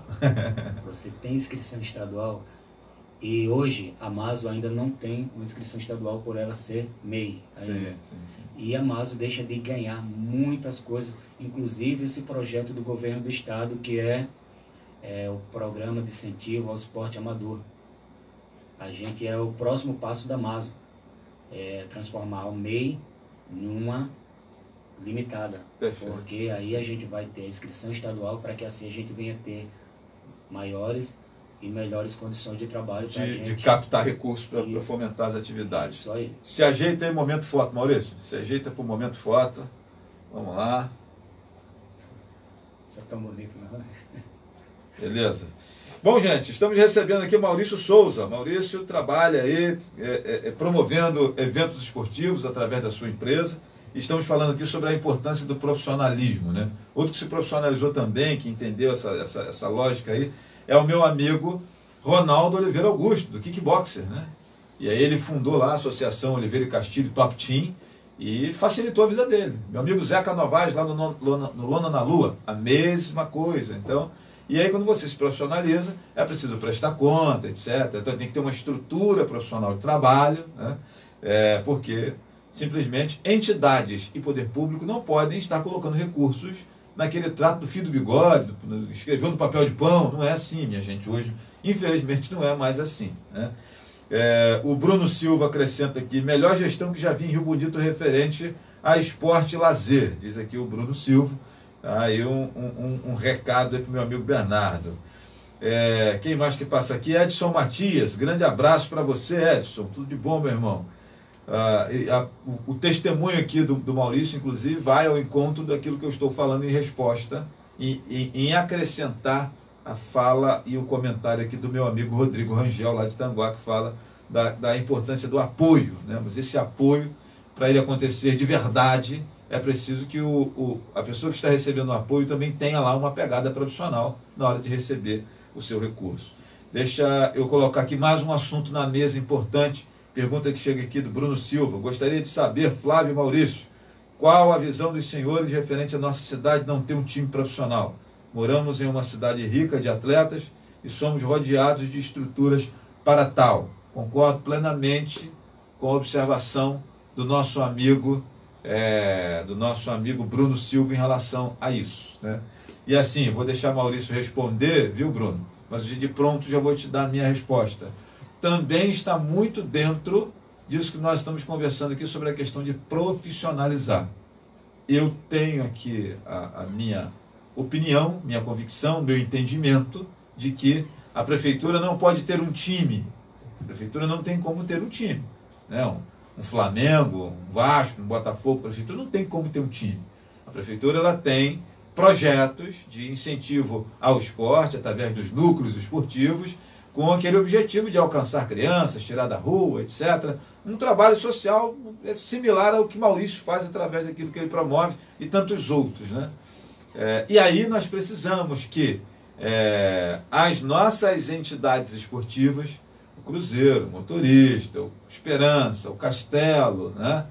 Você tem inscrição estadual? E hoje a Maso ainda não tem uma inscrição estadual por ela ser MEI. Sim. E a Maso deixa de ganhar muitas coisas, inclusive esse projeto do governo do estado, que é o programa de incentivo ao esporte amador. A gente é o próximo passo da Maso, transformar o MEI numa limitada. Perfeito. Porque aí a gente vai ter a inscrição estadual para que assim a gente venha ter maiores e melhores condições de trabalho para a gente. De captar recursos para fomentar as atividades. Isso aí. Se ajeita aí, momento foto, Maurício. Se ajeita para o momento foto. Vamos lá. Isso é tão bonito, não é? Beleza. Bom, gente, estamos recebendo aqui Maurício Souza. Maurício trabalha aí promovendo eventos esportivos através da sua empresa. Estamos falando aqui sobre a importância do profissionalismo, né? Outro que se profissionalizou também, que entendeu essa lógica aí, é o meu amigo Ronaldo Oliveira Augusto, do Kickboxer, né? E aí ele fundou lá a Associação Oliveira e Castilho Top Team e facilitou a vida dele. Meu amigo Zeca Novaes, lá no Lona na Lua, a mesma coisa. Então, e aí quando você se profissionaliza, é preciso prestar conta, etc. Então tem que ter uma estrutura profissional de trabalho, né? Porque simplesmente entidades e poder público não podem estar colocando recursos naquele trato do fio do bigode, escreveu no papel de pão. Não é assim, minha gente. Hoje, infelizmente, não é mais assim, né? O Bruno Silva acrescenta aqui, melhor gestão que já vi em Rio Bonito referente a esporte e lazer, diz aqui o Bruno Silva. Aí um recado aí para o meu amigo Bernardo. Quem mais que passa aqui? Edson Matias, grande abraço para você, Edson, tudo de bom, meu irmão. O testemunho aqui do Maurício, inclusive, vai ao encontro daquilo que eu estou falando em resposta, em acrescentar a fala e o comentário aqui do meu amigo Rodrigo Rangel, lá de Tanguá, que fala da importância do apoio, né? Mas esse apoio, para ele acontecer de verdade, é preciso que a pessoa que está recebendo o apoio também tenha lá uma pegada profissional na hora de receber o seu recurso. Deixa eu colocar aqui mais um assunto na mesa importante. Pergunta que chega aqui do Bruno Silva. Gostaria de saber, Flávio e Maurício, qual a visão dos senhores referente à nossa cidade não ter um time profissional? Moramos em uma cidade rica de atletas e somos rodeados de estruturas para tal. Concordo plenamente com a observação do nosso amigo Bruno Silva em relação a isso, né? E assim, vou deixar Maurício responder, viu, Bruno? Mas de pronto já vou te dar a minha resposta. Também está muito dentro disso que nós estamos conversando aqui sobre a questão de profissionalizar. Eu tenho aqui a minha opinião, minha convicção, meu entendimento de que a prefeitura não pode ter um time. A prefeitura não tem como ter um time, né? Um Flamengo, um Vasco, um Botafogo, a prefeitura não tem como ter um time. A prefeitura ela tem projetos de incentivo ao esporte, através dos núcleos esportivos, com aquele objetivo de alcançar crianças, tirar da rua, etc. Um trabalho social similar ao que Maurício faz através daquilo que ele promove e tantos outros, né? E aí nós precisamos que as nossas entidades esportivas, o Cruzeiro, o Motorista, o Esperança, o Castelo, né?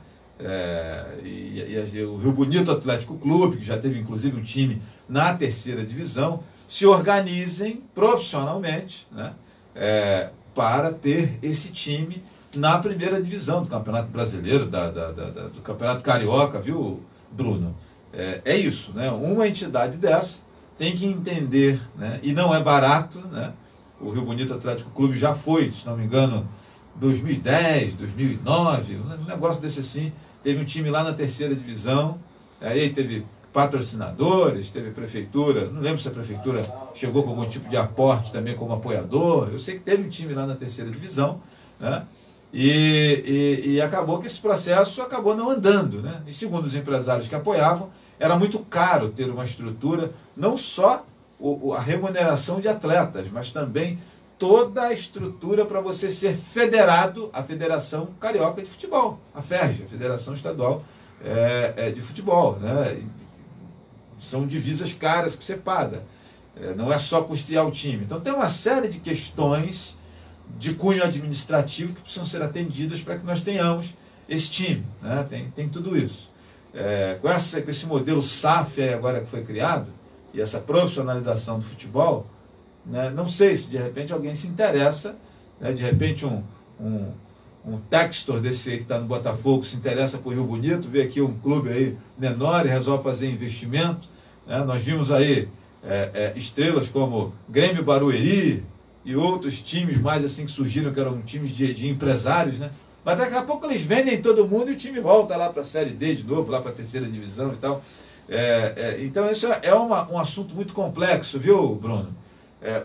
O Rio Bonito Atlético Clube, que já teve inclusive um time na 3ª divisão, se organizem profissionalmente, né? Para ter esse time na 1ª divisão do Campeonato Brasileiro, do Campeonato Carioca, viu, Bruno? É isso, né? Uma entidade dessa tem que entender, né? E não é barato, né? O Rio Bonito Atlético Clube já foi, se não me engano, 2010, 2009, um negócio desse assim. Teve um time lá na 3ª divisão, aí teve patrocinadores, teve prefeitura, não lembro se a prefeitura chegou com algum tipo de aporte também como apoiador, eu sei que teve um time lá na 3ª divisão, né? E acabou que esse processo acabou não andando, né? E segundo os empresários que apoiavam, era muito caro ter uma estrutura, não só a remuneração de atletas, mas também toda a estrutura para você ser federado à Federação Carioca de Futebol, a FERJ, a Federação Estadual de Futebol, né? São divisas caras que você paga, não é só custear o time. Então tem uma série de questões de cunho administrativo que precisam ser atendidas para que nós tenhamos esse time, né? Tem tudo isso. Com esse modelo SAF agora que foi criado, e essa profissionalização do futebol, né, não sei se de repente alguém se interessa, né, de repente um Textor desse aí que está no Botafogo se interessa por Rio Bonito, vê aqui um clube aí menor e resolve fazer investimento, né? Nós vimos aí estrelas como Grêmio Barueri e outros times mais assim que surgiram, que eram times de empresários, né? Mas daqui a pouco eles vendem todo mundo e o time volta lá para a Série D de novo, lá para a 3ª divisão e tal. Então isso é um assunto muito complexo, viu, Bruno?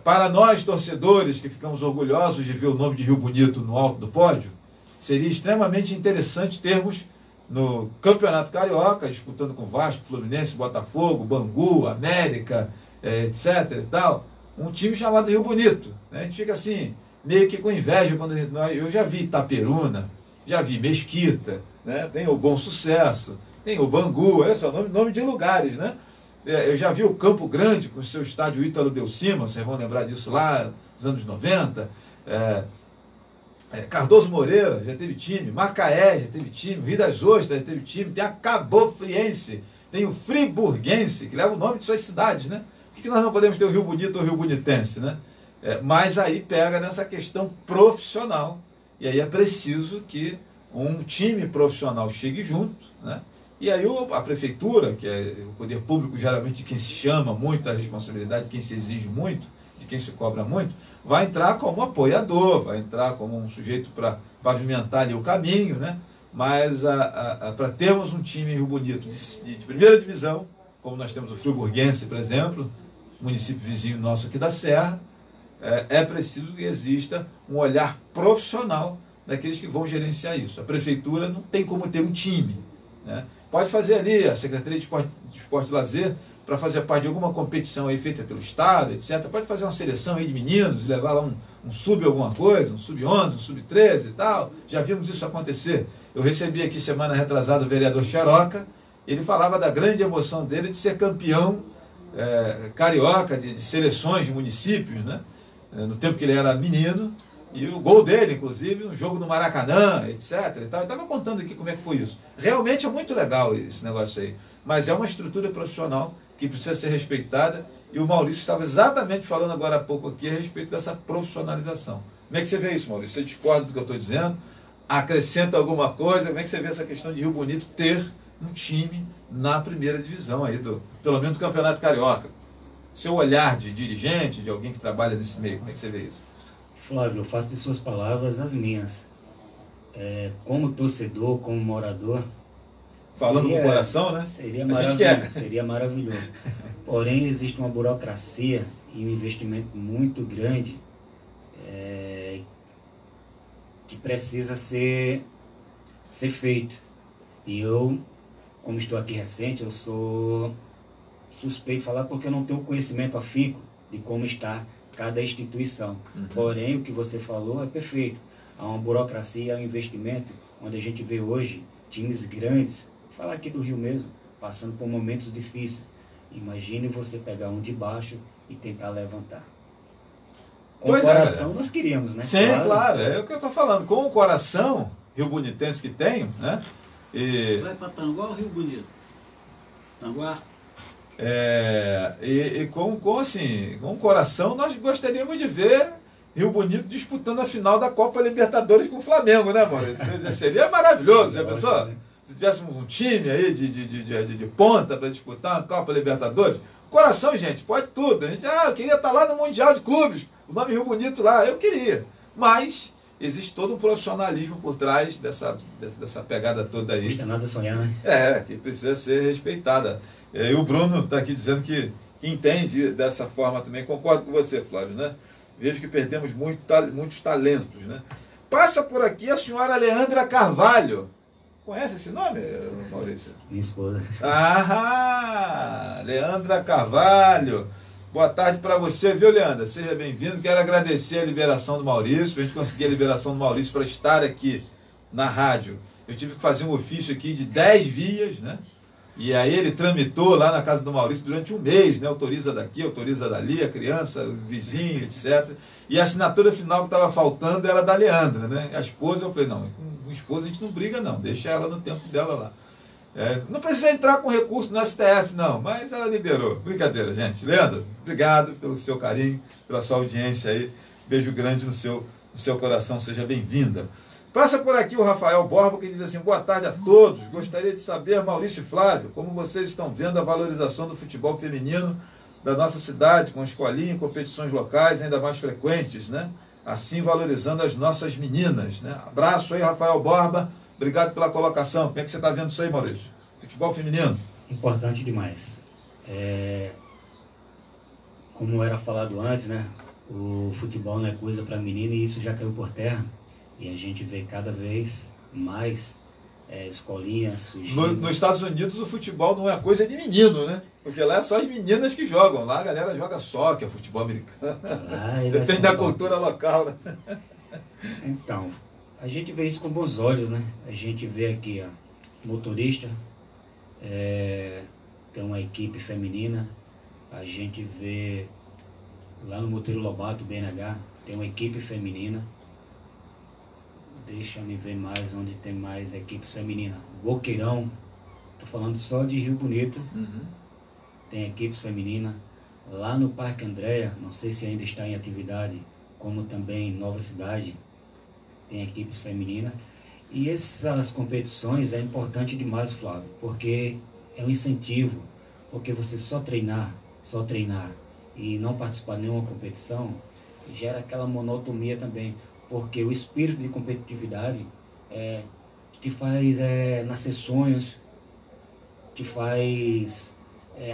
Para nós, torcedores, que ficamos orgulhosos de ver o nome de Rio Bonito no alto do pódio, seria extremamente interessante termos no Campeonato Carioca, disputando com Vasco, Fluminense, Botafogo, Bangu, América, etc. e tal, um time chamado Rio Bonito, né? A gente fica assim, meio que com inveja, quando eu já vi Itaperuna, já vi Mesquita, né? Tem o Bom Sucesso, tem o Bangu, olha só, nome de lugares, né? Eu já vi o Campo Grande com o seu estádio Ítalo Delcima, vocês vão lembrar disso lá nos anos 90. Cardoso Moreira já teve time, Macaé já teve time, Rio das Ostras já teve time, tem a Cabofriense, tem o Friburguense, que leva o nome de suas cidades, né? Por que nós não podemos ter o Rio Bonito ou o Rio Bonitense, né? Mas aí pega nessa questão profissional, e aí é preciso que um time profissional chegue junto, né? E aí a prefeitura, que é o poder público geralmente de quem se chama muito a responsabilidade, de quem se exige muito, de quem se cobra muito, vai entrar como apoiador, vai entrar como um sujeito para pavimentar ali o caminho, né? Mas para termos um time Rio Bonito de 1ª divisão, como nós temos o Friburguense, por exemplo, município vizinho nosso aqui da Serra, é preciso que exista um olhar profissional daqueles que vão gerenciar isso. A prefeitura não tem como ter um time, né? Pode fazer ali a Secretaria de Esporte e Lazer para fazer parte de alguma competição aí feita pelo Estado, etc. Pode fazer uma seleção aí de meninos, levar lá um sub alguma coisa, um sub-11, um sub-13 e tal. Já vimos isso acontecer. Eu recebi aqui semana retrasada o vereador Xaroca, ele falava da grande emoção dele de ser campeão carioca de seleções de municípios, né? No tempo que ele era menino. E o gol dele, inclusive, no jogo do Maracanã, etc. E tal. Eu estava contando aqui como é que foi isso. Realmente é muito legal esse negócio aí. Mas é uma estrutura profissional que precisa ser respeitada. E o Maurício estava exatamente falando agora há pouco aqui a respeito dessa profissionalização. Como é que você vê isso, Maurício? Você discorda do que eu estou dizendo? Acrescenta alguma coisa? Como é que você vê essa questão de Rio Bonito ter um time na 1ª divisão aí, pelo menos do Campeonato Carioca? Seu olhar de dirigente, de alguém que trabalha nesse meio, como é que você vê isso? Flávio, eu faço de suas palavras as minhas. Como torcedor, como morador... Falando com o coração, né? Seria maravilhoso, seria maravilhoso. Porém, existe uma burocracia e um investimento muito grande que precisa ser feito. E eu como estou aqui recente, eu sou suspeito de falar porque eu não tenho conhecimento afinco de como está cada instituição. Porém, o que você falou é perfeito. Há uma burocracia, há um investimento, onde a gente vê hoje times grandes, falar aqui do Rio mesmo, passando por momentos difíceis. Imagine você pegar um de baixo e tentar levantar. Com o coração nós queríamos, né? Sim, claro, é o que eu estou falando. Com o coração rio-bonitense que tenho, né? Vai para Tanguá ou Rio Bonito? Tanguá? Com o coração, nós gostaríamos de ver Rio Bonito disputando a final da Copa Libertadores com o Flamengo, né, Maurício? Seria maravilhoso, já pensou? Se tivéssemos um time aí de ponta para disputar a Copa Libertadores. Coração, gente, pode tudo. A gente, eu queria estar lá no Mundial de Clubes, o nome Rio Bonito lá, eu queria. Mas existe todo um profissionalismo por trás dessa pegada toda aí. Não tem nada a sonhar, né? Que precisa ser respeitada. E o Bruno está aqui dizendo que entende dessa forma também. Concordo com você, Flávio, né? Vejo que perdemos muitos talentos, né? Passa por aqui a senhora Leandra Carvalho. Conhece esse nome, Maurício? Minha esposa. Leandra Carvalho. Boa tarde para você, viu, Leandra? Seja bem-vindo. Quero agradecer a liberação do Maurício, para a gente conseguir a liberação do Maurício para estar aqui na rádio. Eu tive que fazer um ofício aqui de 10 vias, né? E aí ele tramitou lá na casa do Maurício durante um mês, né? Autoriza daqui, autoriza dali, a criança, o vizinho, etc. E a assinatura final que estava faltando era da Leandra, né? A esposa, eu falei, não, com a esposa a gente não briga não, deixa ela no tempo dela lá. Não precisa entrar com recurso no STF, não, mas ela liberou. Brincadeira, gente. Leandro, obrigado pelo seu carinho, pela sua audiência aí. Beijo grande no seu coração, seja bem-vinda. Passa por aqui o Rafael Borba, que diz assim, boa tarde a todos. Gostaria de saber, Maurício e Flávio, como vocês estão vendo a valorização do futebol feminino da nossa cidade, com escolinha em competições locais ainda mais frequentes, né? Assim valorizando as nossas meninas, né? Abraço aí, Rafael Borba. Obrigado pela colocação. Como é que você está vendo isso aí, Maurício? Futebol feminino? Importante demais. Como era falado antes, né? O futebol não é coisa para menina e isso já caiu por terra. E a gente vê cada vez mais escolinhas surgindo. Nos Estados Unidos o futebol não é coisa de menino, né? Porque lá é só as meninas que jogam. Lá a galera joga soccer, futebol americano. Depende da cultura local, né? Então, a gente vê isso com bons olhos, né? A gente vê aqui, motorista, tem uma equipe feminina. A gente vê lá no Monteiro Lobato, BNH, tem uma equipe feminina. Deixa-me ver mais onde tem mais equipes femininas. Boqueirão, tô falando só de Rio Bonito, tem equipes femininas. Lá no Parque Andréa, não sei se ainda está em atividade, como também em Nova Cidade, tem equipes femininas. E essas competições é importante demais, Flávio, porque é um incentivo, porque você só treinar e não participar de nenhuma competição, gera aquela monotonia também. Porque o espírito de competitividade te faz nascer sonhos, te faz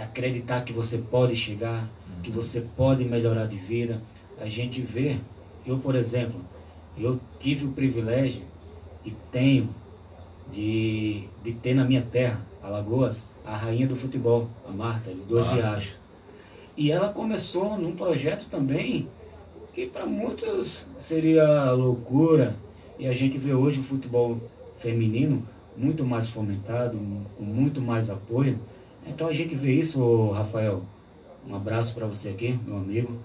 acreditar que você pode chegar, que você pode melhorar de vida. A gente vê, eu, por exemplo, eu tive o privilégio e tenho de ter na minha terra, Alagoas, a rainha do futebol, a Marta, de 12 Riachos. E ela começou num projeto também que para muitos seria loucura, e a gente vê hoje o futebol feminino muito mais fomentado, com muito mais apoio. Então a gente vê isso, Rafael, um abraço para você aqui, meu amigo,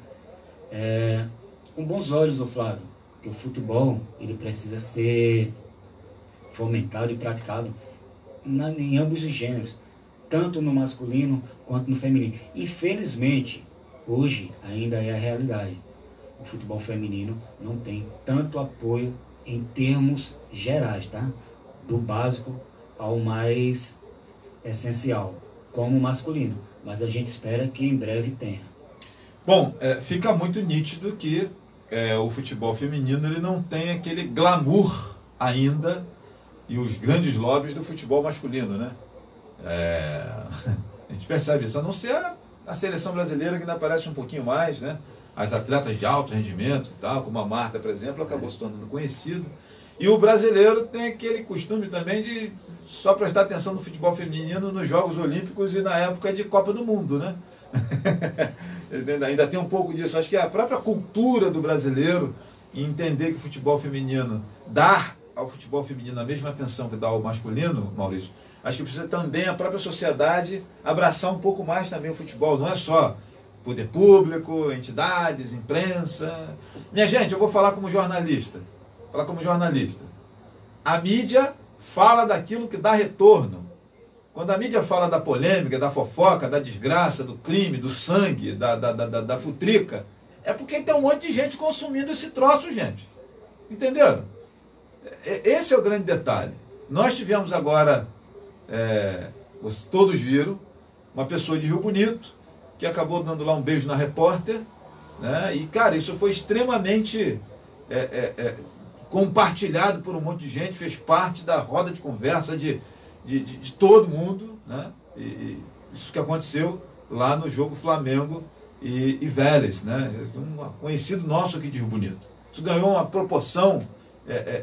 com bons olhos, Flávio, que o futebol ele precisa ser fomentado e praticado em ambos os gêneros, tanto no masculino quanto no feminino. Infelizmente, hoje ainda é a realidade. O futebol feminino não tem tanto apoio em termos gerais, tá? Do básico ao mais essencial, como o masculino. Mas a gente espera que em breve tenha. Bom, fica muito nítido que o futebol feminino ele não tem aquele glamour ainda e os grandes lobbies do futebol masculino, né? A gente percebe isso, a não ser a seleção brasileira que ainda aparece um pouquinho mais, né? As atletas de alto rendimento e tal, como a Marta, por exemplo, acabou se tornando conhecida. E o brasileiro tem aquele costume também de só prestar atenção no futebol feminino nos Jogos Olímpicos e na época de Copa do Mundo, né? Ainda tem um pouco disso. Acho que é a própria cultura do brasileiro em entender que o futebol feminino, dar ao futebol feminino a mesma atenção que dá ao masculino, Maurício, acho que precisa também a própria sociedade abraçar um pouco mais também o futebol. Não é só poder público, entidades, imprensa. Minha gente, eu vou falar como jornalista. A mídia fala daquilo que dá retorno. Quando a mídia fala da polêmica, da fofoca, da desgraça, do crime, do sangue, da futrica, é porque tem um monte de gente consumindo esse troço, gente. Entenderam? Esse é o grande detalhe. Nós tivemos agora, todos viram, uma pessoa de Rio Bonito, que acabou dando lá um beijo na repórter, né? E, cara, isso foi extremamente compartilhado por um monte de gente, fez parte da roda de conversa de todo mundo, né? E isso que aconteceu lá no jogo Flamengo e Vélez, né? Um conhecido nosso aqui de Rio Bonito. Isso ganhou uma proporção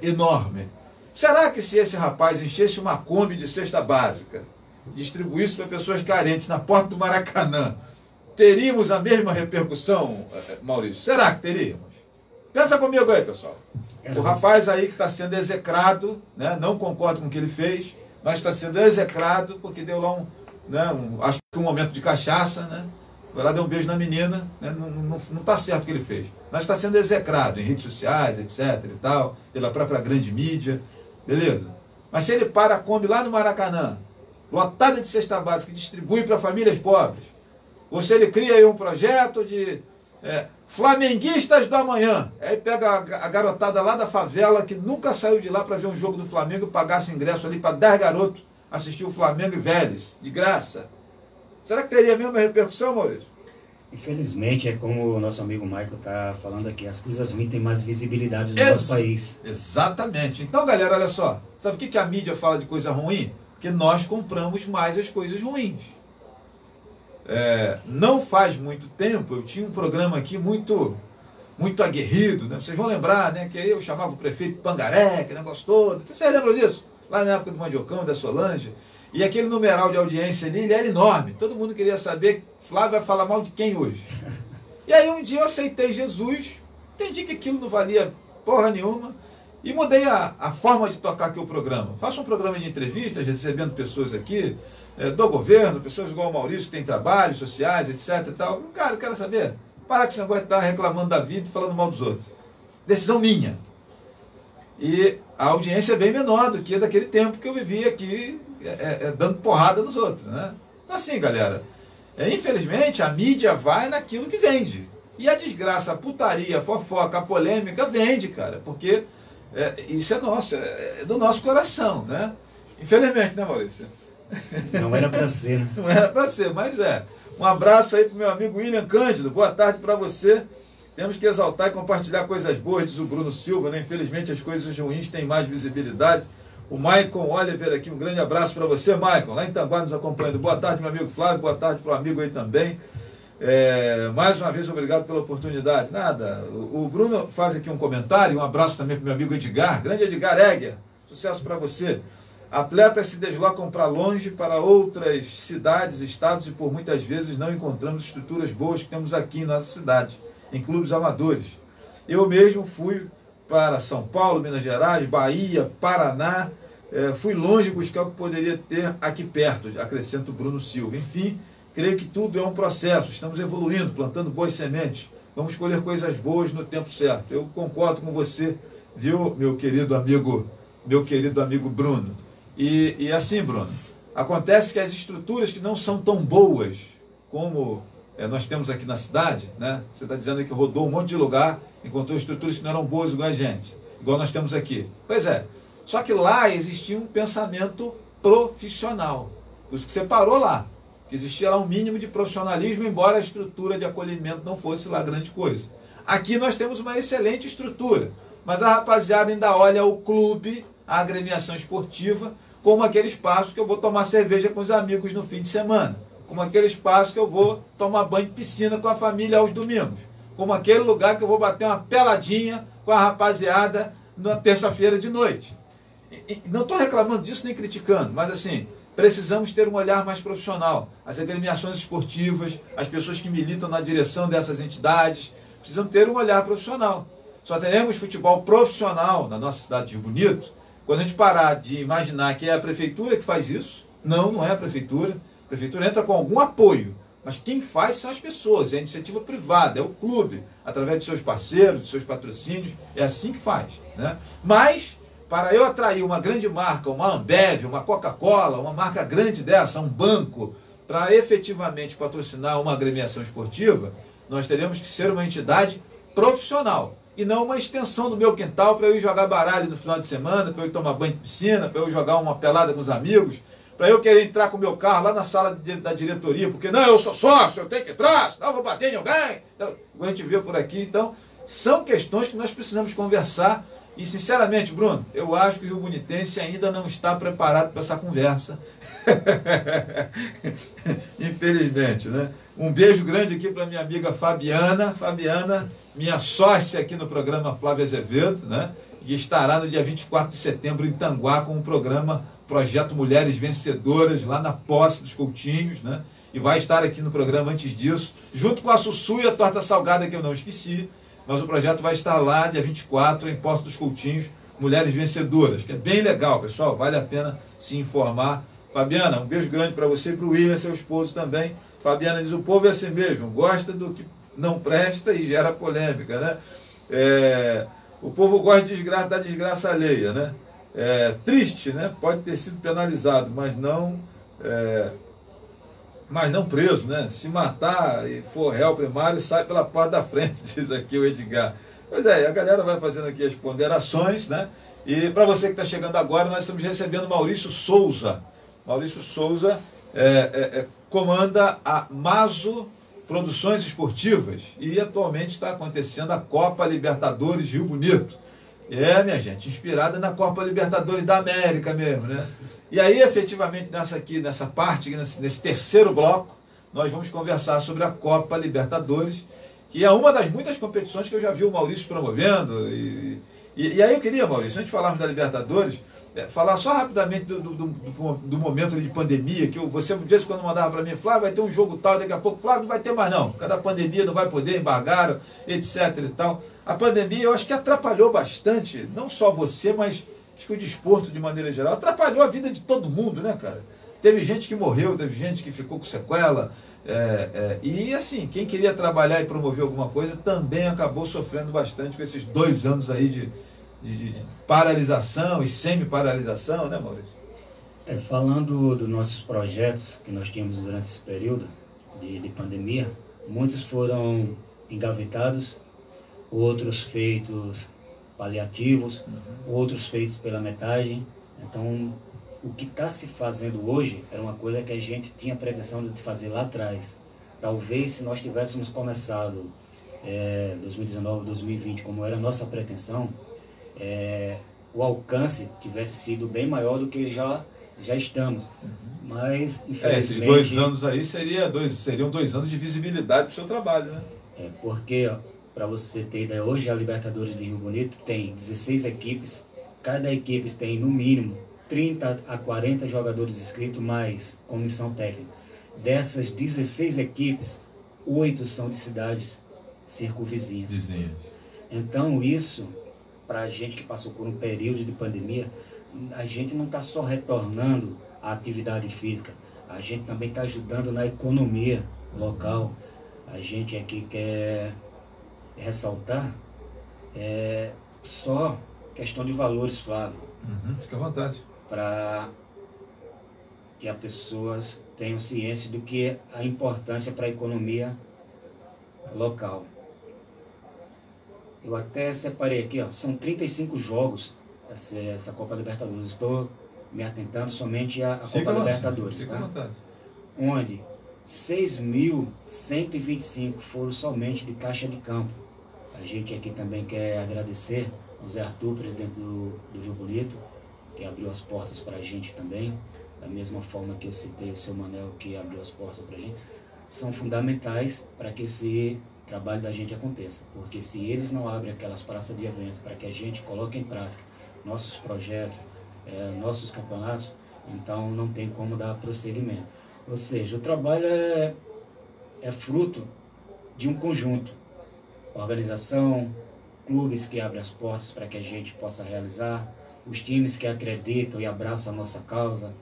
enorme. Será que se esse rapaz enchesse uma Kombi de cesta básica, distribuísse para pessoas carentes na porta do Maracanã, teríamos a mesma repercussão, Maurício? Será que teríamos? Pensa comigo aí, pessoal. O rapaz aí que está sendo execrado, né? Não concordo com o que ele fez, mas está sendo execrado porque deu lá acho que um momento de cachaça, né? Foi lá, deu um beijo na menina, né? Não está certo o que ele fez, mas está sendo execrado em redes sociais, etc. e tal, pela própria grande mídia, beleza? Mas se ele para a Kombi lá no Maracanã, lotada de cesta básica, e distribui para famílias pobres, ou se ele cria aí um projeto de flamenguistas do amanhã, aí pega a garotada lá da favela que nunca saiu de lá para ver um jogo do Flamengo e pagasse ingresso ali para 10 garotos assistir o Flamengo e Vélez, de graça. Será que teria a mesma repercussão, Maurício? Infelizmente, é como o nosso amigo Michael está falando aqui, as coisas ruins têm mais visibilidade no nosso país. Exatamente. Então, galera, olha só, sabe o que a mídia fala de coisa ruim? Porque nós compramos mais as coisas ruins. Não faz muito tempo, eu tinha um programa aqui muito aguerrido, né? Vocês vão lembrar, né, que aí eu chamava o prefeito Pangaré, que negócio todo. Vocês lembram disso? Lá na época do Mandiocão, da Solange. E aquele numeral de audiência ali, ele era enorme. Todo mundo queria saber, Flávio vai falar mal de quem hoje? E aí um dia eu aceitei Jesus, entendi que aquilo não valia porra nenhuma, e mudei a forma de tocar aqui o programa. Faço um programa de entrevistas, recebendo pessoas aqui, do governo, pessoas igual o Maurício, que tem trabalhos sociais, etc. e tal. Cara, eu quero saber, parar com esse negócio de estar reclamando da vida e falando mal dos outros. Decisão minha. E a audiência é bem menor do que daquele tempo que eu vivia aqui, dando porrada nos outros, né? Então assim, galera, infelizmente a mídia vai naquilo que vende. E a desgraça, a putaria, a fofoca, a polêmica vende, cara, porque isso é nosso, é do nosso coração, né? Infelizmente, né, Maurício? Não era para ser, né? Não era para ser, mas Um abraço aí para o meu amigo William Cândido, boa tarde para você. Temos que exaltar e compartilhar coisas boas, diz o Bruno Silva, né? Infelizmente as coisas ruins têm mais visibilidade. O Maicon Oliver aqui, um grande abraço para você, Maicon, lá em Tambar nos acompanhando. Boa tarde, meu amigo Flávio, boa tarde para o amigo aí também. Mais uma vez, obrigado pela oportunidade. Nada, o Bruno faz aqui um comentário, um abraço também para o meu amigo Edgar, grande Edgar Egger, sucesso para você. Atletas se deslocam para longe, para outras cidades, estados, e por muitas vezes não encontramos estruturas boas que temos aqui em nossa cidade, em clubes amadores. Eu mesmo fui para São Paulo, Minas Gerais, Bahia, Paraná, fui longe buscar o que poderia ter aqui perto, acrescenta o Bruno Silva. Enfim, creio que tudo é um processo, estamos evoluindo, plantando boas sementes, vamos colher coisas boas no tempo certo. Eu concordo com você, viu, meu querido amigo Bruno. E assim, Bruno, acontece que as estruturas que não são tão boas como nós temos aqui na cidade, né? Você está dizendo que rodou um monte de lugar, encontrou estruturas que não eram boas igual a gente, igual nós temos aqui. Pois é, só que lá existia um pensamento profissional, os que separou lá, que existia lá um mínimo de profissionalismo, embora a estrutura de acolhimento não fosse lá grande coisa. Aqui nós temos uma excelente estrutura, mas a rapaziada ainda olha o clube, a agremiação esportiva, como aquele espaço que eu vou tomar cerveja com os amigos no fim de semana, como aquele espaço que eu vou tomar banho de piscina com a família aos domingos, como aquele lugar que eu vou bater uma peladinha com a rapaziada na terça-feira de noite. E não estou reclamando disso nem criticando, mas assim, precisamos ter um olhar mais profissional. As agremiações esportivas, as pessoas que militam na direção dessas entidades, precisam ter um olhar profissional. Só teremos futebol profissional na nossa cidade de Rio Bonito quando a gente parar de imaginar que é a prefeitura que faz isso. Não, não é a prefeitura. A prefeitura entra com algum apoio, mas quem faz são as pessoas, é a iniciativa privada, é o clube, através de seus parceiros, de seus patrocínios, é assim que faz, né? Mas, para eu atrair uma grande marca, uma Ambev, uma Coca-Cola, uma marca grande dessa, um banco, para efetivamente patrocinar uma agremiação esportiva, nós teremos que ser uma entidade profissional e não uma extensão do meu quintal para eu ir jogar baralho no final de semana, para eu ir tomar banho de piscina, para eu jogar uma pelada com os amigos, para eu querer entrar com o meu carro lá na sala da diretoria, porque não, eu sou sócio, eu tenho que entrar, senão eu vou bater em alguém. Então, a gente vê por aqui, então, são questões que nós precisamos conversar. E, sinceramente, Bruno, eu acho que o Rio Bonitense ainda não está preparado para essa conversa. Infelizmente, né? Um beijo grande aqui para minha amiga Fabiana. Fabiana, minha sócia aqui no programa Flávio Azevedo, né? E estará no dia 24 de setembro em Tanguá com o programa Projeto Mulheres Vencedoras, lá na Posse dos Coutinhos, né? E vai estar aqui no programa antes disso, junto com a Sussu e a torta salgada, que eu não esqueci. Mas o projeto vai estar lá, dia 24, em Poço dos Coutinhos, Mulheres Vencedoras, que é bem legal, pessoal, vale a pena se informar. Fabiana, um beijo grande para você e para o William, seu esposo também. Fabiana diz, o povo é assim mesmo, gosta do que não presta e gera polêmica, né? O povo gosta de desgraça, da desgraça alheia, né? Triste, né? Pode ter sido penalizado, mas não preso, né? Se matar e for réu primário, sai pela porta da frente, diz aqui o Edgar. Pois é, a galera vai fazendo aqui as ponderações, né? E para você que está chegando agora, nós estamos recebendo Maurício Souza. Maurício Souza comanda a Maso Produções Esportivas e atualmente está acontecendo a Copa Libertadores Rio Bonito. Minha gente, inspirada na Copa Libertadores da América mesmo, né? E aí, efetivamente, nessa parte, nesse terceiro bloco, nós vamos conversar sobre a Copa Libertadores, que é uma das muitas competições que eu já vi o Maurício promovendo. E aí eu queria, Maurício, antes de falarmos da Libertadores, falar só rapidamente do momento de pandemia, que você, de vez em quando, mandava para mim, Flávio, vai ter um jogo tal, daqui a pouco, Flávio, não vai ter mais não, por causa da pandemia não vai poder, embargaram, etc e tal. A pandemia, eu acho que atrapalhou bastante, não só você, mas acho que o desporto, de maneira geral, atrapalhou a vida de todo mundo, né, cara? Teve gente que morreu, teve gente que ficou com sequela, e assim, quem queria trabalhar e promover alguma coisa também acabou sofrendo bastante com esses 2 anos aí de paralisação e semi-paralisação, né, Maurício? Falando dos nossos projetos que nós tínhamos durante esse período de pandemia, muitos foram engavetados, outros feitos paliativos, outros feitos pela metade. Então, o que está se fazendo hoje era uma coisa que a gente tinha pretensão de fazer lá atrás. Talvez, se nós tivéssemos começado 2019, 2020, como era a nossa pretensão, o alcance tivesse sido bem maior do que já estamos. Mas, infelizmente... esses 2 anos aí seriam 2 anos de visibilidade para o seu trabalho, né? Porque, para você ter ideia, hoje a Libertadores de Rio Bonito tem 16 equipes, cada equipe tem, no mínimo, 30 a 40 jogadores inscritos, mais comissão técnica. Dessas 16 equipes, 8 são de cidades circunvizinhas. Então, isso... para a gente que passou por um período de pandemia, a gente não está só retornando à atividade física, a gente também está ajudando na economia local. A gente aqui quer ressaltar só questão de valores, Flávio. Fica à vontade. Para que as pessoas tenham ciência do que é a importância para a economia local. Eu até separei aqui, são 35 jogos essa Copa Libertadores. Estou me atentando somente à Copa Libertadores, tá? Onde 6.125 foram somente de caixa de campo. A gente aqui também quer agradecer ao Zé Arthur, presidente do Rio Bonito, que abriu as portas para a gente também, da mesma forma que eu citei o seu Manel, que abriu as portas para a gente. São fundamentais para que esse trabalho da gente aconteça. Porque se eles não abrem aquelas praças de eventos para que a gente coloque em prática nossos projetos, nossos campeonatos, então não tem como dar prosseguimento. Ou seja, o trabalho é fruto de um conjunto. Organização, clubes que abrem as portas para que a gente possa realizar, os times que acreditam e abraçam a nossa causa,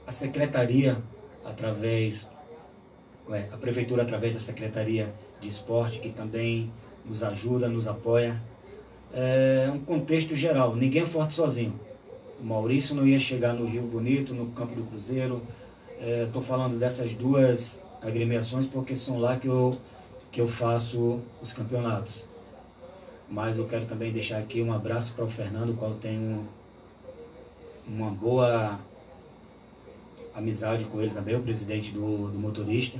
a secretaria, a prefeitura através da Secretaria de Esporte, que também nos ajuda, nos apoia. É um contexto geral, ninguém é forte sozinho. O Maurício não ia chegar no Rio Bonito, no Campo do Cruzeiro. Estou falando dessas duas agremiações porque são lá que eu faço os campeonatos. Mas eu quero também deixar aqui um abraço para o Fernando, qual tenho uma boa amizade com ele também, o presidente do motorista.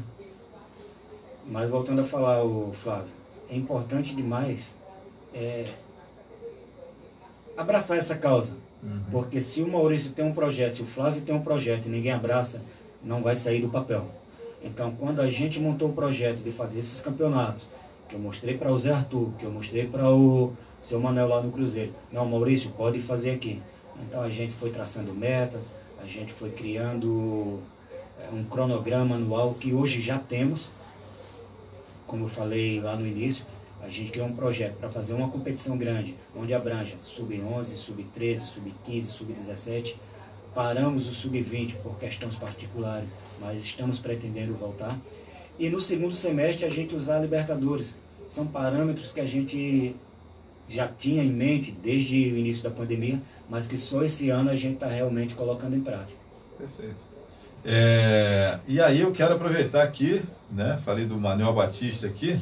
Mas voltando a falar, o Flávio, é importante demais abraçar essa causa. Porque se o Maurício tem um projeto, se o Flávio tem um projeto e ninguém abraça, não vai sair do papel. Então, quando a gente montou o projeto de fazer esses campeonatos, que eu mostrei para o Zé Arthur, que eu mostrei para o seu Manuel lá no Cruzeiro, não, Maurício, pode fazer aqui. Então, a gente foi traçando metas, a gente foi criando um cronograma anual que hoje já temos. Como eu falei lá no início, a gente criou um projeto para fazer uma competição grande, onde abranja sub-11, sub-13, sub-15, sub-17. Paramos o sub-20 por questões particulares, mas estamos pretendendo voltar. E no segundo semestre a gente usar a Libertadores. São parâmetros que a gente já tinha em mente desde o início da pandemia, mas que só esse ano a gente está realmente colocando em prática. Perfeito. E aí eu quero aproveitar aqui, né? Falei do Manuel Batista aqui,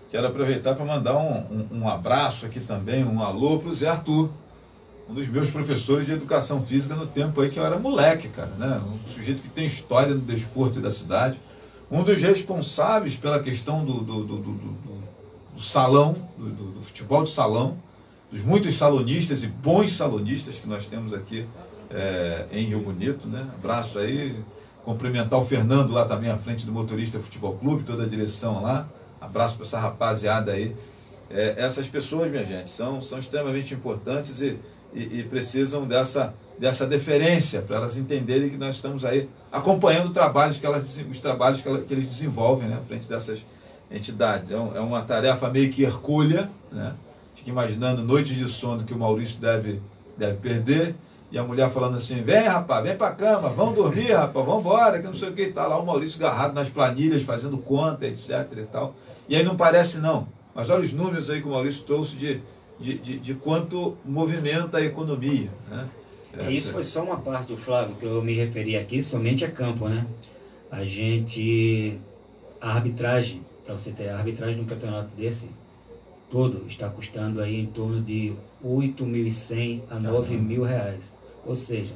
quero aproveitar para mandar um abraço aqui também, um alô para o Zé Arthur, um dos meus professores de educação física no tempo aí que eu era moleque, cara, né? Um sujeito que tem história no desporto da cidade, um dos responsáveis pela questão do salão, do futebol de salão, dos muitos salonistas e bons salonistas que nós temos aqui em Rio Bonito, né? Abraço aí, cumprimentar o Fernando lá também à frente do Motorista Futebol Clube, toda a direção lá, abraço para essa rapaziada aí. Essas pessoas, minha gente, são extremamente importantes e precisam dessa deferência para elas entenderem que nós estamos aí acompanhando os trabalhos que eles desenvolvem, né, à frente dessas entidades. É uma tarefa meio que hercúlea, né? Fica imaginando noites de sono que o Maurício deve perder, e a mulher falando assim, vem rapaz, vem pra cama, vamos dormir rapaz, vamos embora, que não sei o que, tá lá o Maurício agarrado nas planilhas, fazendo conta, etc e tal. E aí não parece não, mas olha os números aí que o Maurício trouxe de quanto movimenta a economia, né? Isso foi só uma parte, Flávio, que eu me referi aqui, somente a campo, né? A arbitragem, para você ter a arbitragem de um campeonato desse, todo está custando aí em torno de R$8.100 a R$9.000. Ou seja,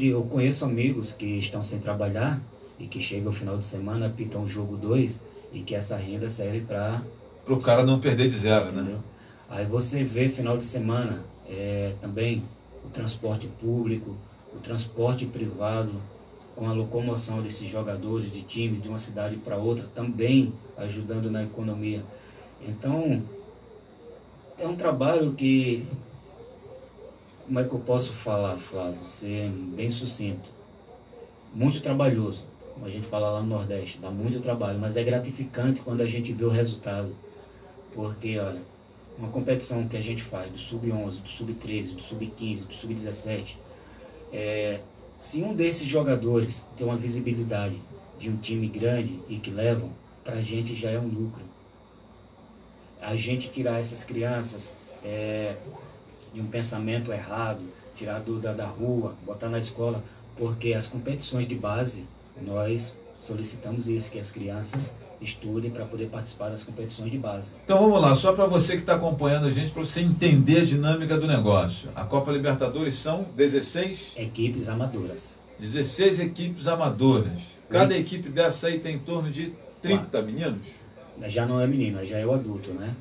eu conheço amigos que estão sem trabalhar e que chegam ao final de semana, apitam o jogo 2 e que essa renda serve para o cara não perder de zero, entendeu? Né? Aí você vê final de semana também o transporte público, o transporte privado, com a locomoção desses jogadores de times de uma cidade para outra, também ajudando na economia. Então, é um trabalho que, como é que eu posso falar, Flávio, ser bem sucinto, muito trabalhoso, como a gente fala lá no Nordeste, dá muito trabalho, mas é gratificante quando a gente vê o resultado, porque, olha, uma competição que a gente faz do sub-11, do sub-13, do sub-15, do sub-17, se um desses jogadores tem uma visibilidade de um time grande e que levam, para a gente já é um lucro. A gente tirar essas crianças de um pensamento errado, tirar da rua, botar na escola, porque as competições de base, nós solicitamos isso, que as crianças estudem para poder participar das competições de base. Então vamos lá, só para você que está acompanhando a gente, para você entender a dinâmica do negócio. A Copa Libertadores são 16 equipes amadoras. 16 equipes amadoras. Cada equipe dessa aí tem em torno de 30 meninos? Já não é menino, já é o adulto, né?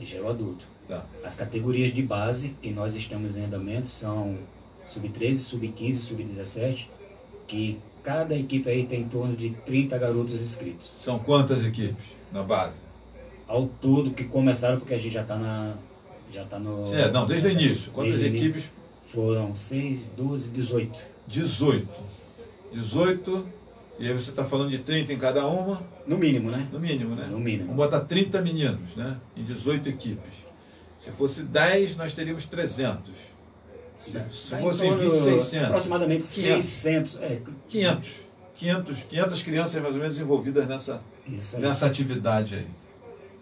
Já é o adulto. Tá. As categorias de base que nós estamos em andamento são sub-13, sub-15, sub-17, que Cada equipe aí tem em torno de 30 garotos inscritos. São quantas equipes na base? Ao todo que começaram, porque a gente já está no... Não, desde o início. Quantas equipes? Foram 6, 12, 18. 18. 18, e aí você está falando de 30 em cada uma? No mínimo, né? No mínimo, né? No mínimo. Vamos botar 30 meninos, né? Em 18 equipes. Se fosse 10, nós teríamos 300. Se fosse 20, 600. Aproximadamente 500. 600. 500 crianças mais ou menos envolvidas nessa atividade aí.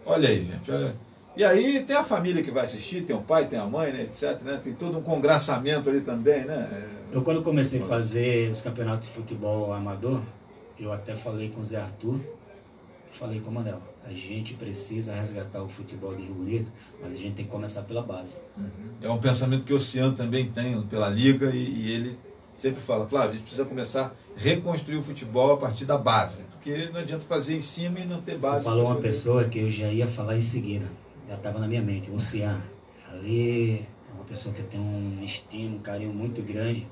Olha aí, gente, olha. E aí tem a família que vai assistir, tem o pai, tem a mãe, né, etc, né? Tem todo um congraçamento ali também, né? Eu quando comecei a fazer os campeonatos de futebol amador, eu até falei com o Zé Arthur, falei com o Manel, a gente precisa resgatar o futebol de Rio Bonito, mas a gente tem que começar pela base. É um pensamento que o Oceano também tem pela Liga e ele sempre fala, Flávio, a gente precisa começar a reconstruir o futebol a partir da base, porque não adianta fazer em cima e não ter base. Você falou uma pessoa que eu já ia falar em seguida, já estava na minha mente, o Oceano. Ali é uma pessoa que tem um estima, um carinho muito grande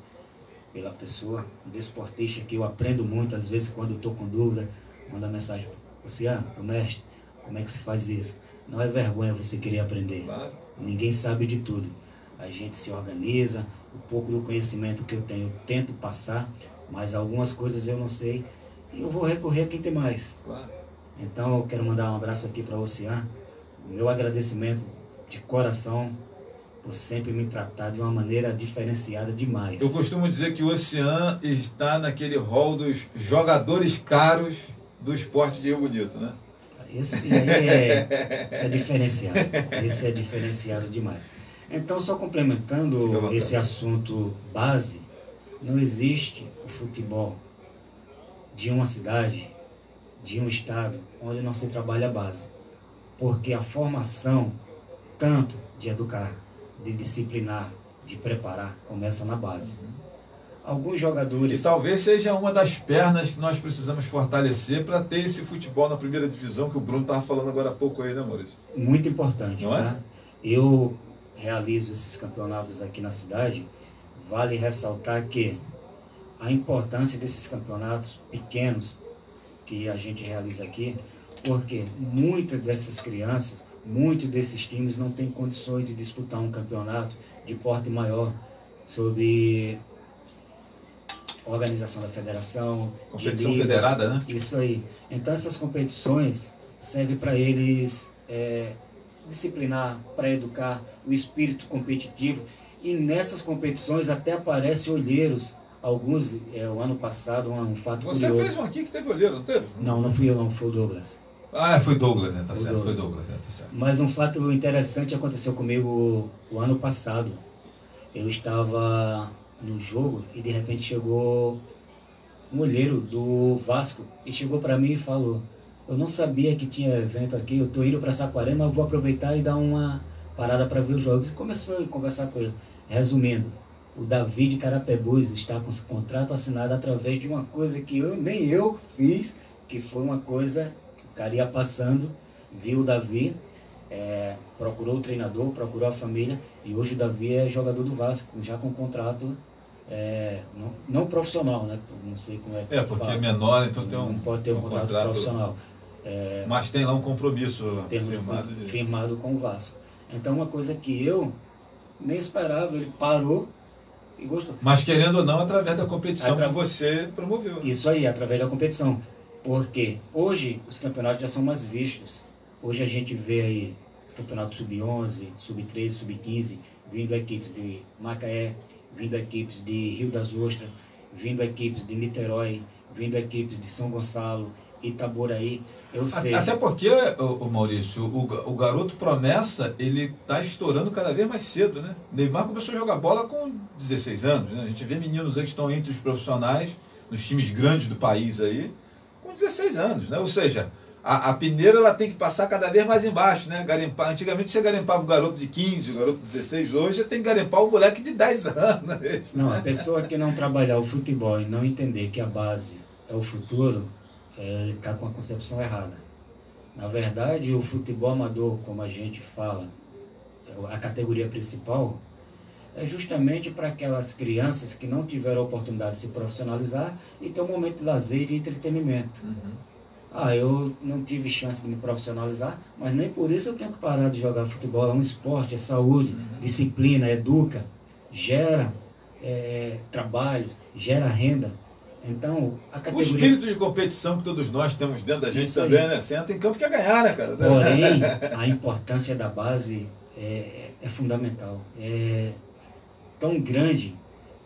pela pessoa, um desportista que eu aprendo muito, às vezes quando estou com dúvida, mando mensagem, Oceano, o mestre, como é que se faz isso? Não é vergonha você querer aprender. Claro. Ninguém sabe de tudo. A gente se organiza, o pouco do conhecimento que eu tenho, eu tento passar, mas algumas coisas eu não sei e eu vou recorrer a quem tem mais. Claro. Então eu quero mandar um abraço aqui para o Oceano, meu agradecimento de coração por sempre me tratar de uma maneira diferenciada demais. Eu costumo dizer que o Oceano está naquele rol dos jogadores caros do esporte de Rio Bonito, né? Esse aí esse é diferenciado. Esse é diferenciado demais. Então, só complementando esse assunto base, não existe o futebol de uma cidade, de um estado, onde não se trabalha a base. Porque a formação, tanto de educar, de disciplinar, de preparar, começa na base. Alguns jogadores... E talvez seja uma das pernas que nós precisamos fortalecer para ter esse futebol na primeira divisão que o Bruno estava falando agora há pouco aí, né, Maurício? Muito importante, não tá? Eu realizo esses campeonatos aqui na cidade, vale ressaltar que a importância desses campeonatos pequenos que a gente realiza aqui, porque muitas dessas crianças, muitos desses times não têm condições de disputar um campeonato de porte maior, sob organização da federação, competição federada, né? Isso aí. Então essas competições servem para eles disciplinar, para educar o espírito competitivo. E nessas competições até aparecem olheiros. Alguns, o ano passado, um fato curioso. Você fez um aqui que teve olheiro, não teve? Não fui eu não, foi o Douglas. Ah, foi Douglas, né? Tá certo, foi Douglas, tá certo. Mas um fato interessante aconteceu comigo o ano passado. Eu estava no jogo e de repente chegou um olheiro do Vasco e chegou para mim e falou: eu não sabia que tinha evento aqui, eu estou indo para Saquarema, mas vou aproveitar e dar uma parada para ver os jogos. E começou a conversar com ele. Resumindo, o Davi de Carapebus está com esse contrato assinado através de uma coisa que nem eu fiz, que foi uma coisa que o cara ia passando, viu o Davi, procurou o treinador, procurou a família, e hoje o Davi é jogador do Vasco, já com contrato não profissional, né? Não sei como é que porque fala. É menor, então tem não pode ter um contrato profissional. Mas tem lá um compromisso firmado com o Vasco. Então uma coisa que eu nem esperava, ele parou e gostou. Mas querendo ou não, através da competição que você promoveu. Isso aí, através da competição. Porque hoje os campeonatos já são mais vistos. Hoje a gente vê aí os campeonatos sub-11, sub-13, sub-15, vindo equipes de Macaé, vindo equipes de Rio das Ostras, vindo equipes de Niterói, vindo equipes de São Gonçalo, Itaboraí, Até porque, Maurício, o garoto promessa, ele está estourando cada vez mais cedo, né? Neymar começou a jogar bola com 16 anos, né? A gente vê meninos aí que estão entre os profissionais, nos times grandes do país aí, com 16 anos, né? Ou seja, a peneira ela tem que passar cada vez mais embaixo, né? Garimpar. Antigamente você garimpava o garoto de 15, o garoto de 16, hoje você tem que garimpar o moleque de 10 anos. Não, a pessoa que não trabalhar o futebol e não entender que a base é o futuro, ele está com a concepção errada. Na verdade, o futebol amador, como a gente fala, a categoria principal, é justamente para aquelas crianças que não tiveram a oportunidade de se profissionalizar e ter um momento de lazer e de entretenimento. Eu não tive chance de me profissionalizar, mas nem por isso eu tenho que parar de jogar futebol. É um esporte, é saúde, disciplina, educa, gera trabalho, gera renda. Então, a categoria... O espírito de competição que todos nós temos dentro da gente também, né? Você entra em campo quer ganhar, né, cara? Porém, a importância da base é fundamental. É tão grande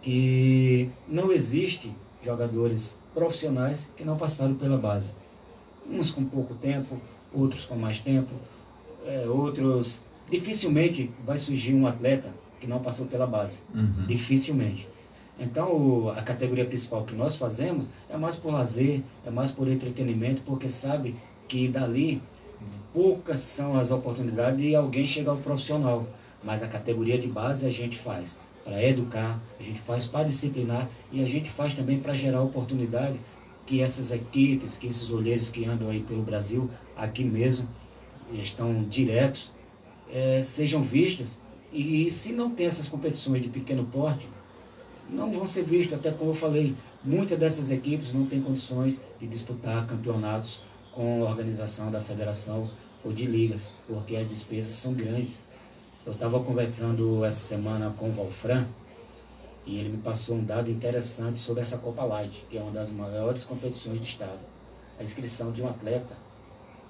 que não existe jogadores profissionais que não passaram pela base. Uns com pouco tempo, outros com mais tempo, outros... Dificilmente vai surgir um atleta que não passou pela base. Dificilmente. Então, a categoria principal que nós fazemos é mais por lazer, é mais por entretenimento, porque sabe que dali poucas são as oportunidades de alguém chegar ao profissional. Mas a categoria de base a gente faz para educar, a gente faz para disciplinar e a gente faz também para gerar oportunidade que essas equipes, que esses olheiros que andam aí pelo Brasil, aqui mesmo, estão diretos, sejam vistas. E se não tem essas competições de pequeno porte, não vão ser vistas, até como eu falei, muitas dessas equipes não têm condições de disputar campeonatos com a organização da federação ou de ligas, porque as despesas são grandes. Eu estava conversando essa semana com o Valfran e ele me passou um dado interessante sobre essa Copa Light, que é uma das maiores competições do estado. A inscrição de um atleta,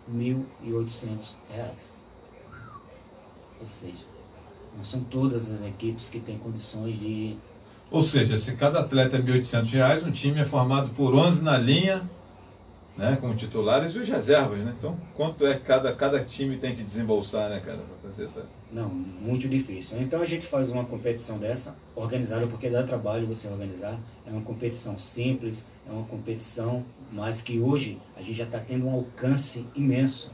R$ 1.800. Ou seja, não são todas as equipes que têm condições de... Ou seja, se cada atleta é R$ 1.800, um time é formado por 11 na linha, né, como titulares e os reservas, né? Então, quanto é que cada time tem que desembolsar, né, cara, para fazer essa... Não, muito difícil. Então a gente faz uma competição dessa, organizada, porque dá trabalho você organizar. É uma competição simples, é uma competição, mas que hoje a gente já está tendo um alcance imenso.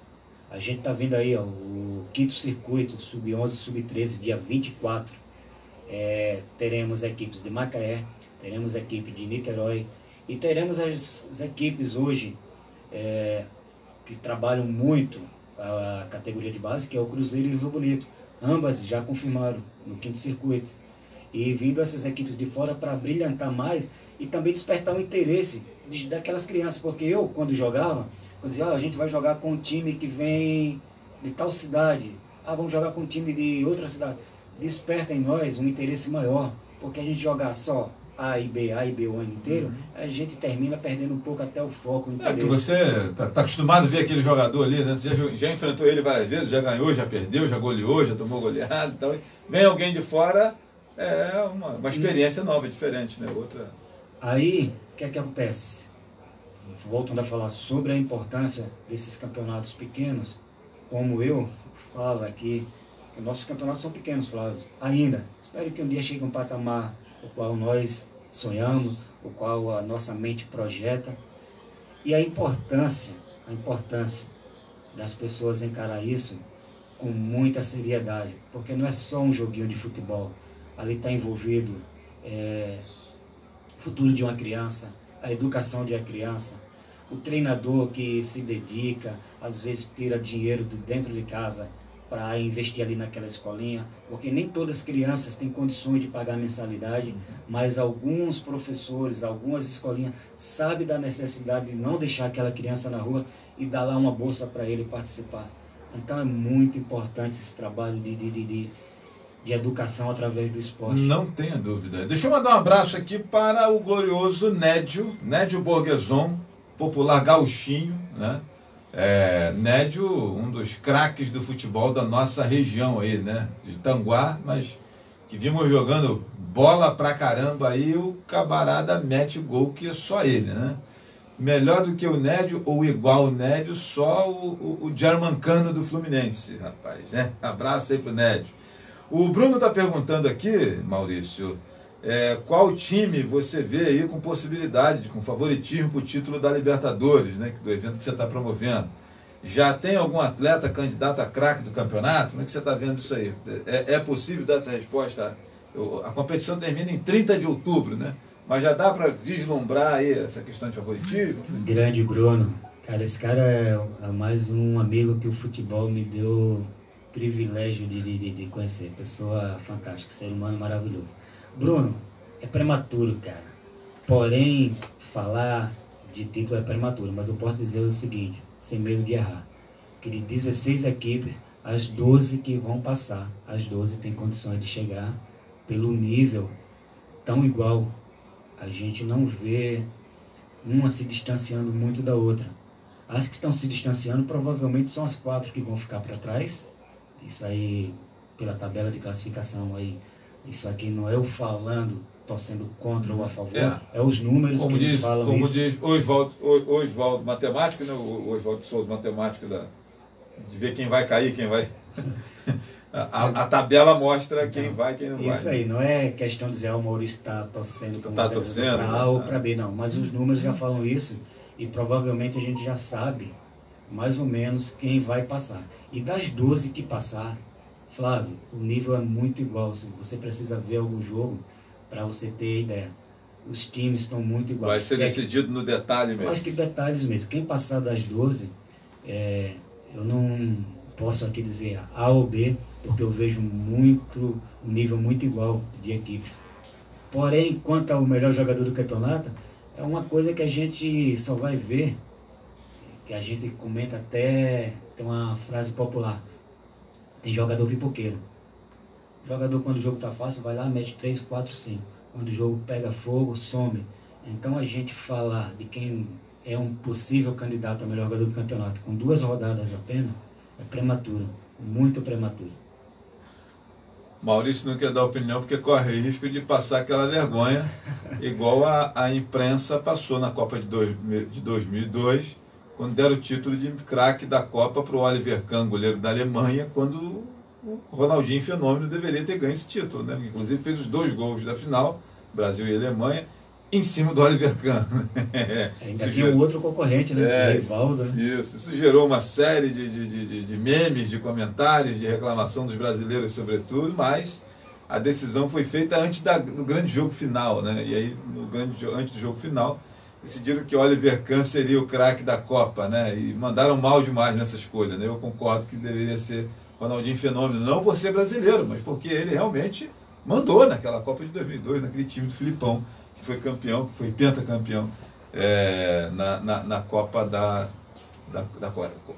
A gente está vendo aí, ó, o quinto circuito, Sub-11, Sub-13, dia 24. Teremos equipes de Macaé, teremos equipe de Niterói e teremos as equipes hoje que trabalham muito a categoria de base, que é o Cruzeiro e o Rio Bonito. Ambas já confirmaram no quinto circuito. E vindo essas equipes de fora para brilhantar mais e também despertar o interesse daquelas crianças. Porque eu, quando jogava, eu dizia, a gente vai jogar com um time que vem de tal cidade. Vamos jogar com um time de outra cidade. Desperta em nós um interesse maior. Porque a gente jogar só A e B o ano inteiro, a gente termina perdendo um pouco até o foco, o interesse. Porque você tá acostumado a ver aquele jogador ali, né? Você já enfrentou ele várias vezes, já ganhou, já perdeu, já goleou, já tomou goleado. Então, vem alguém de fora, uma experiência nova, diferente, né? Outra. Aí, o que é que acontece? Voltando a falar sobre a importância desses campeonatos pequenos, como eu falo aqui, que nossos campeonatos são pequenos, Flávio, ainda. Espero que um dia chegue um patamar o qual nós sonhamos, o qual a nossa mente projeta. E a importância das pessoas encarar isso com muita seriedade, porque não é só um joguinho de futebol. Ali está envolvido o futuro de uma criança, a educação de uma criança, o treinador que se dedica, às vezes tira dinheiro de dentro de casa para investir ali naquela escolinha, porque nem todas as crianças têm condições de pagar a mensalidade, mas alguns professores, algumas escolinhas sabem da necessidade de não deixar aquela criança na rua e dar lá uma bolsa para ele participar. Então é muito importante esse trabalho de educação através do esporte. Não tenha dúvida. Deixa eu mandar um abraço aqui para o glorioso Nédio Borgeson, popular gauchinho, né? Nédio, um dos craques do futebol da nossa região aí, né? De Tanguá, mas que vimos jogando bola pra caramba aí, o camarada mete gol que é só ele, né? Melhor do que o Nédio, ou igual o Nédio, só o Germancano do Fluminense, rapaz, né? Abraço aí pro Nédio. O Bruno tá perguntando aqui, Maurício, qual time você vê aí com possibilidade, com favoritismo para o título da Libertadores, né, do evento que você está promovendo? Já tem algum atleta candidato a craque do campeonato? Como é que você está vendo isso aí? É possível dar essa resposta? A competição termina em 30 de outubro, né? Mas já dá para vislumbrar aí essa questão de favoritismo? Grande Bruno. Cara, esse cara é mais um amigo que o futebol me deu privilégio de conhecer. Pessoa fantástica, ser humano maravilhoso. Bruno, é prematuro, cara. Porém, falar de título é prematuro, mas eu posso dizer o seguinte, sem medo de errar, que de 16 equipes, as 12 que vão passar, as 12 têm condições de chegar pelo nível tão igual. A gente não vê uma se distanciando muito da outra. As que estão se distanciando provavelmente são as 4 que vão ficar para trás. Isso aí, pela tabela de classificação aí, isso aqui não é eu falando, torcendo contra ou a favor, é os números como que diz, nos falam como isso. diz o Oswaldo matemático, né? O Oswaldo Souza matemático de ver quem vai cair, quem vai... A tabela mostra quem vai e quem não vai. Isso aí, não é questão de dizer o Maurício está torcendo para A ou para B, não. Mas os números já falam isso e provavelmente a gente já sabe mais ou menos quem vai passar. E das 12 que passar, Flávio, o nível é muito igual. Você precisa ver algum jogo para você ter ideia. Os times estão muito iguais. Vai ser decidido no detalhe mesmo. Eu acho que detalhes mesmo. Quem passar das 12, eu não posso aqui dizer A ou B, porque eu vejo um nível muito igual de equipes. Porém, quanto ao melhor jogador do campeonato, é uma coisa que a gente só vai ver, que a gente comenta até, tem uma frase popular, tem jogador pipoqueiro. Jogador, quando o jogo tá fácil, vai lá, mete 3, 4, 5. Quando o jogo pega fogo, some. Então a gente falar de quem é um possível candidato a melhor jogador do campeonato, com 2 rodadas apenas, é prematuro, muito prematuro. Maurício não quer dar opinião porque corre risco de passar aquela vergonha, igual a imprensa passou na Copa de 2002, quando deram o título de craque da Copa para o Oliver Kahn, goleiro da Alemanha, quando o Ronaldinho Fenômeno deveria ter ganho esse título, né? Inclusive fez os 2 gols da final, Brasil e Alemanha, em cima do Oliver Kahn. Ainda tinha um outro concorrente, né? Rivaldo, né? Isso gerou uma série de memes, de comentários, de reclamação dos brasileiros sobretudo, mas a decisão foi feita antes do grande jogo final, né? E aí, antes do jogo final, decidiram que Oliver Kahn seria o craque da Copa, né? E mandaram mal demais nessa escolha, né? Eu concordo que deveria ser Ronaldinho Fenômeno, não por ser brasileiro, mas porque ele realmente mandou naquela Copa de 2002, naquele time do Filipão, que foi campeão, que foi pentacampeão na Copa da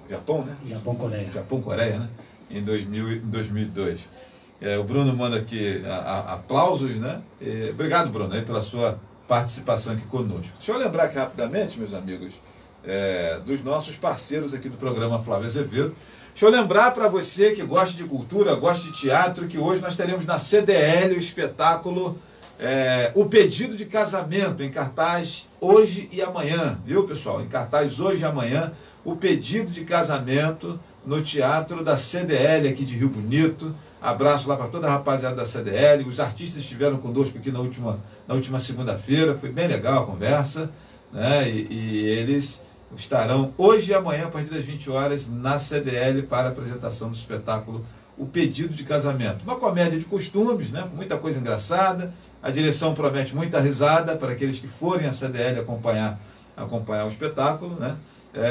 Japão, né? Japão-Coreia, né? Em 2002. O Bruno manda aqui aplausos, né? Obrigado, Bruno, aí, pela sua participação aqui conosco. Deixa eu lembrar aqui rapidamente, meus amigos, dos nossos parceiros aqui do programa Flávio Azevedo. Deixa eu lembrar para você que gosta de cultura, gosta de teatro, que hoje nós teremos na CDL o espetáculo O Pedido de Casamento, em cartaz hoje e amanhã, viu, pessoal? Em cartaz hoje e amanhã, O Pedido de Casamento no Teatro da CDL aqui de Rio Bonito. Abraço lá para toda a rapaziada da CDL. Os artistas estiveram conosco aqui na última segunda-feira, foi bem legal a conversa, né? E eles estarão hoje e amanhã, a partir das 20 horas, na CDL para a apresentação do espetáculo O Pedido de Casamento. Uma comédia de costumes, né? Com muita coisa engraçada. A direção promete muita risada para aqueles que forem à CDL acompanhar o espetáculo, né?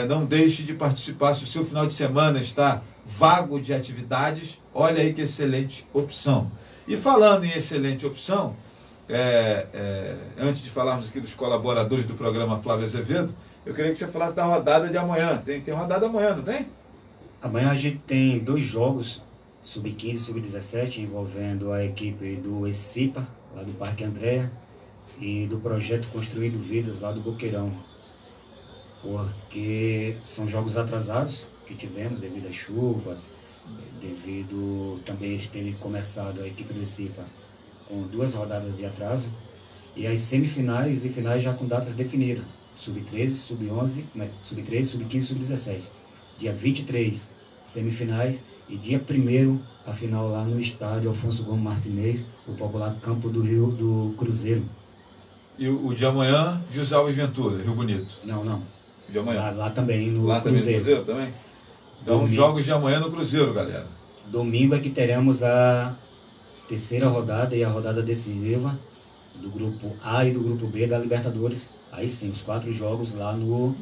Não deixe de participar. Se o seu final de semana está vago de atividades, olha aí que excelente opção. E falando em excelente opção, antes de falarmos aqui dos colaboradores do programa Flávio Azevedo, eu queria que você falasse da rodada de amanhã. Tem rodada amanhã, não tem? Amanhã a gente tem 2 jogos, Sub-15 e Sub-17, envolvendo a equipe do ECIPA, lá do Parque André, e do projeto Construindo Vidas, lá do Boqueirão. Porque são jogos atrasados que tivemos devido às chuvas, devido também eles terem começado, a equipe do ECIPA, com 2 rodadas de atraso, e as semifinais e finais já com datas definidas. Sub-13, Sub-11, Sub-13, Sub-15, Sub-17. Dia 23, semifinais, e dia 1º, a final lá no estádio Alfonso Gomes Martinez, o popular Campo do Rio do Cruzeiro. E o de amanhã, José Alves Ventura, Rio Bonito? Não. O de amanhã? Lá também no lá Cruzeiro. Também no Cruzeiro também? Então, jogos de amanhã no Cruzeiro, galera. Domingo é que teremos a 3ª rodada e a rodada decisiva do grupo A e do grupo B da Libertadores. Aí sim, os 4 jogos lá no